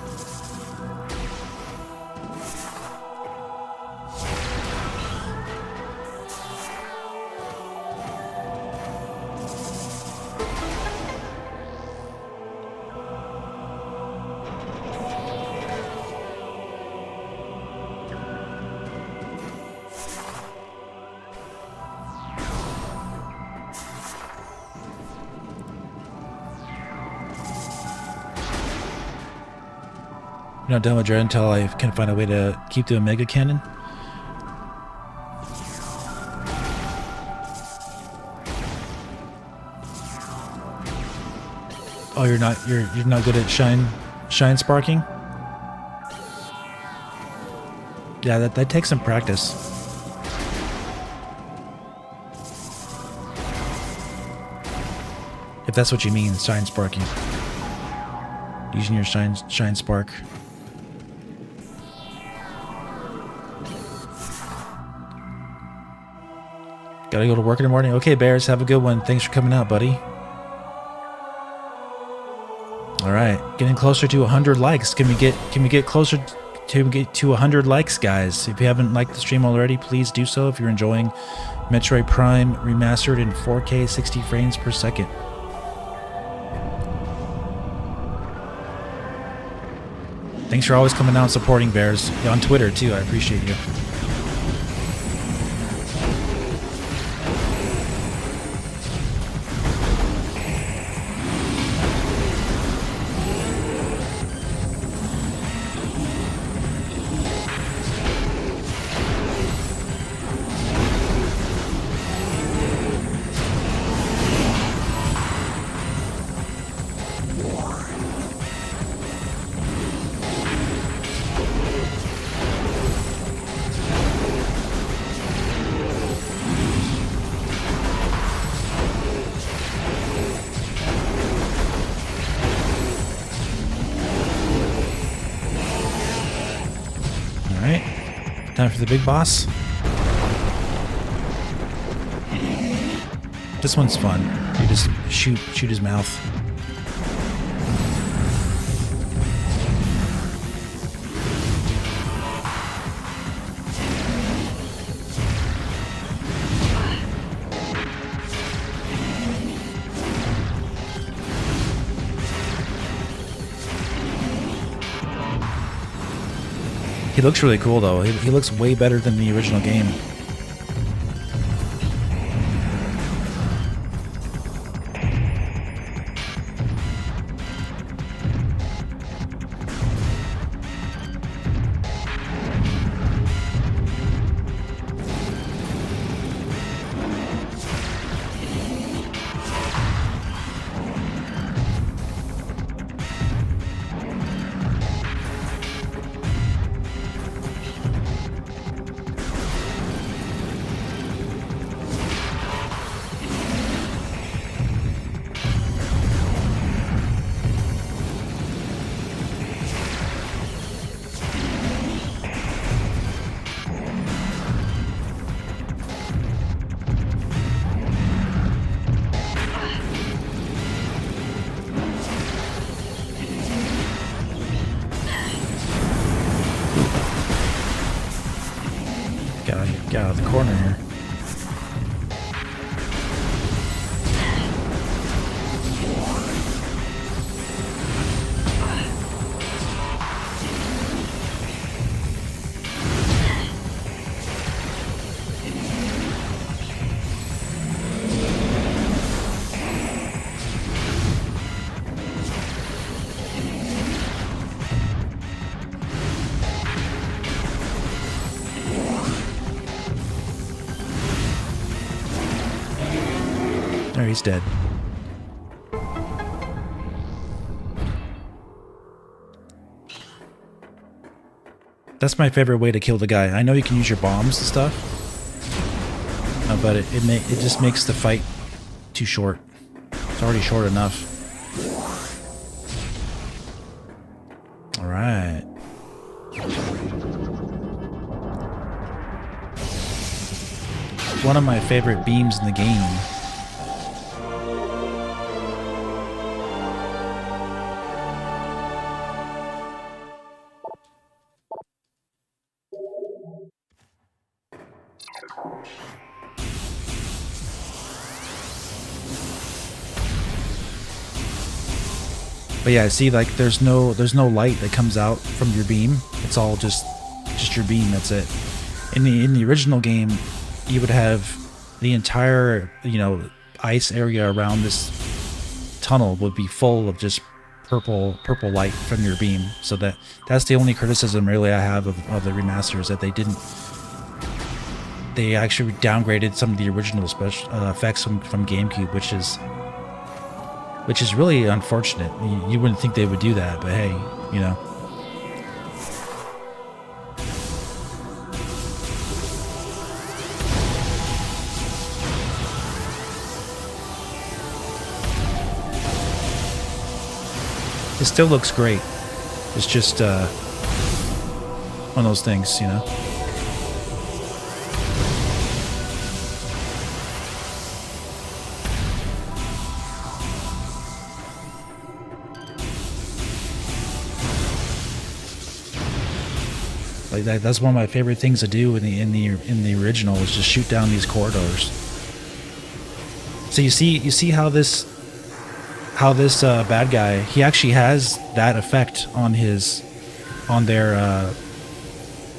I'm not done with Dread until I can find a way to keep the Omega Cannon. Oh, you're not good at shine sparking? Yeah, that takes some practice. If that's what you mean, shine sparking. Using your shine spark. Gotta go to work in the morning. Okay, Bears, have a good one. Thanks for coming out, buddy. All right, getting closer to 100 likes. Can we get closer to 100 likes, guys? If you haven't liked the stream already, please do so. If you're enjoying Metroid Prime Remastered in 4K 60 frames per second. Thanks for always coming out and supporting, Bears. On Twitter too. I appreciate you. Time for the big boss. This one's fun. You just shoot his mouth. He looks really cool, though. He looks way better than the original game. Get out of the corner here. There, he's dead. That's my favorite way to kill the guy. I know you can use your bombs and stuff, but it just makes the fight too short. It's already short enough. All right. One of my favorite beams in the game. But yeah, see, like there's no light that comes out from your beam. It's all just your beam. That's it. In the original game, you would have the entire ice area around this tunnel would be full of just purple light from your beam. So that's the only criticism really I have of the remasters, that they actually downgraded some of the original special effects from GameCube, which is really unfortunate. You wouldn't think they would do that, but hey, you know. It still looks great. It's just one of those things, you know. Like that's one of my favorite things to do in the original, is just shoot down these corridors. So you see how this bad guy, he actually has that effect on their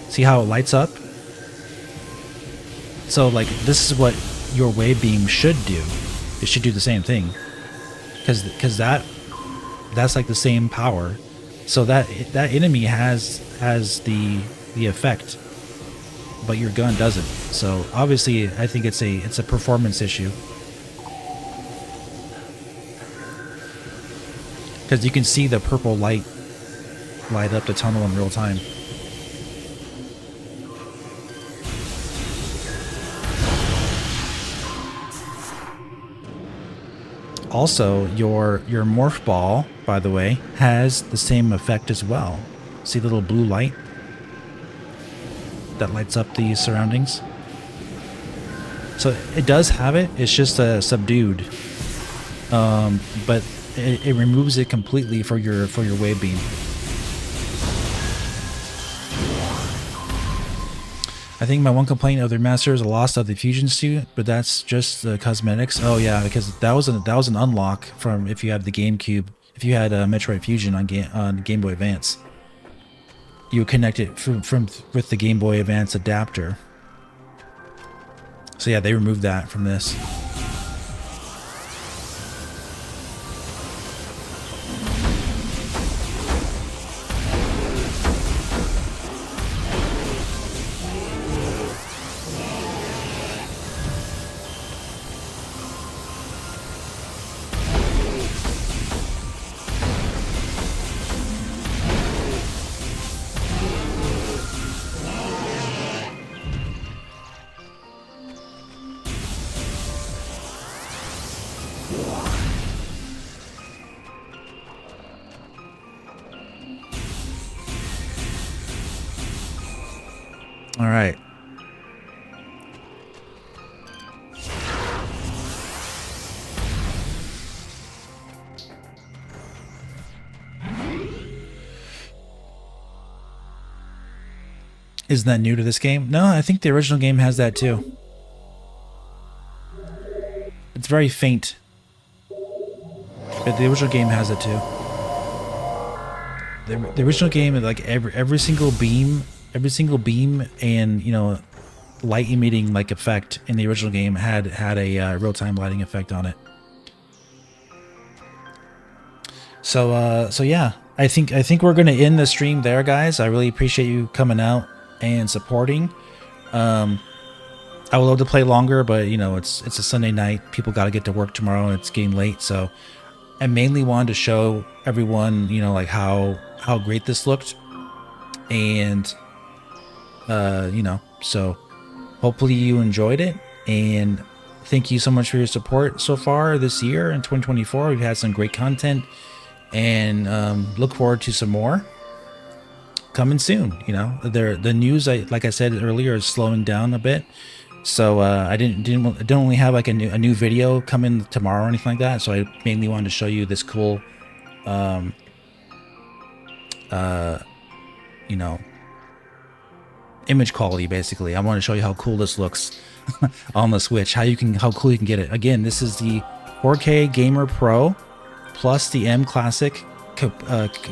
see how it lights up? So like this is what your wave beam should do. It should do the same thing, because that's like the same power. So that enemy has the effect, but your gun doesn't. So obviously I think it's a performance issue, because you can see the purple light up the tunnel in real time. Also, your morph ball, by the way, has the same effect as well. See the little blue light that lights up the surroundings? So it does have it, it's just subdued. But it removes it completely for your wave beam. I think my one complaint of the remaster is the loss of the fusion suit, but that's just the cosmetics. Oh yeah, because that was an unlock from if you had the GameCube, if you had Metroid Fusion on Game Boy Advance. You would connect it with the Game Boy Advance adapter. So yeah, they removed that from this. All right. Isn't that new to this game? No, I think the original game has that too. It's very faint, but the original game has it too. The original game, like every single beam and light emitting like effect in the original game had a real-time lighting effect on it. So yeah, I think we're gonna end the stream there, guys. I really appreciate you coming out and supporting. I would love to play longer, but it's a Sunday night. People got to get to work tomorrow, and it's getting late. So I mainly wanted to show everyone, like how great this looked, and so hopefully you enjoyed it, and thank you so much for your support so far this year in 2024. We've had some great content, and look forward to some more coming soon. You know, the news, like I said earlier, is slowing down a bit. So I don't only have like a new video coming tomorrow or anything like that. So I mainly wanted to show you this cool, you know, image quality. Basically, I want to show you how cool this looks on the Switch. How cool you can get it. Again, this is the 4K Gamer Pro plus the mClassic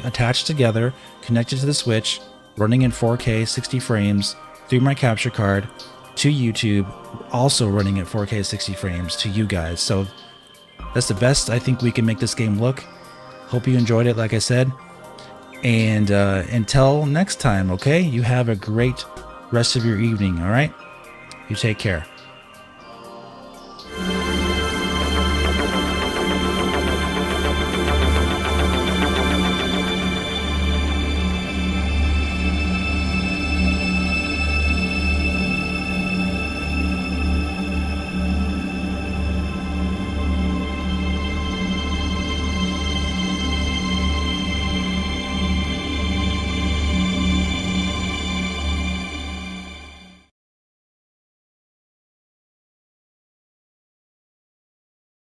attached together, connected to the Switch, running in 4K 60 frames through my capture card to YouTube, also running at 4K 60 frames to you guys. So that's the best I think we can make this game look. Hope you enjoyed it, like I said. And until next time, okay? You have a great rest of your evening, all right? You take care.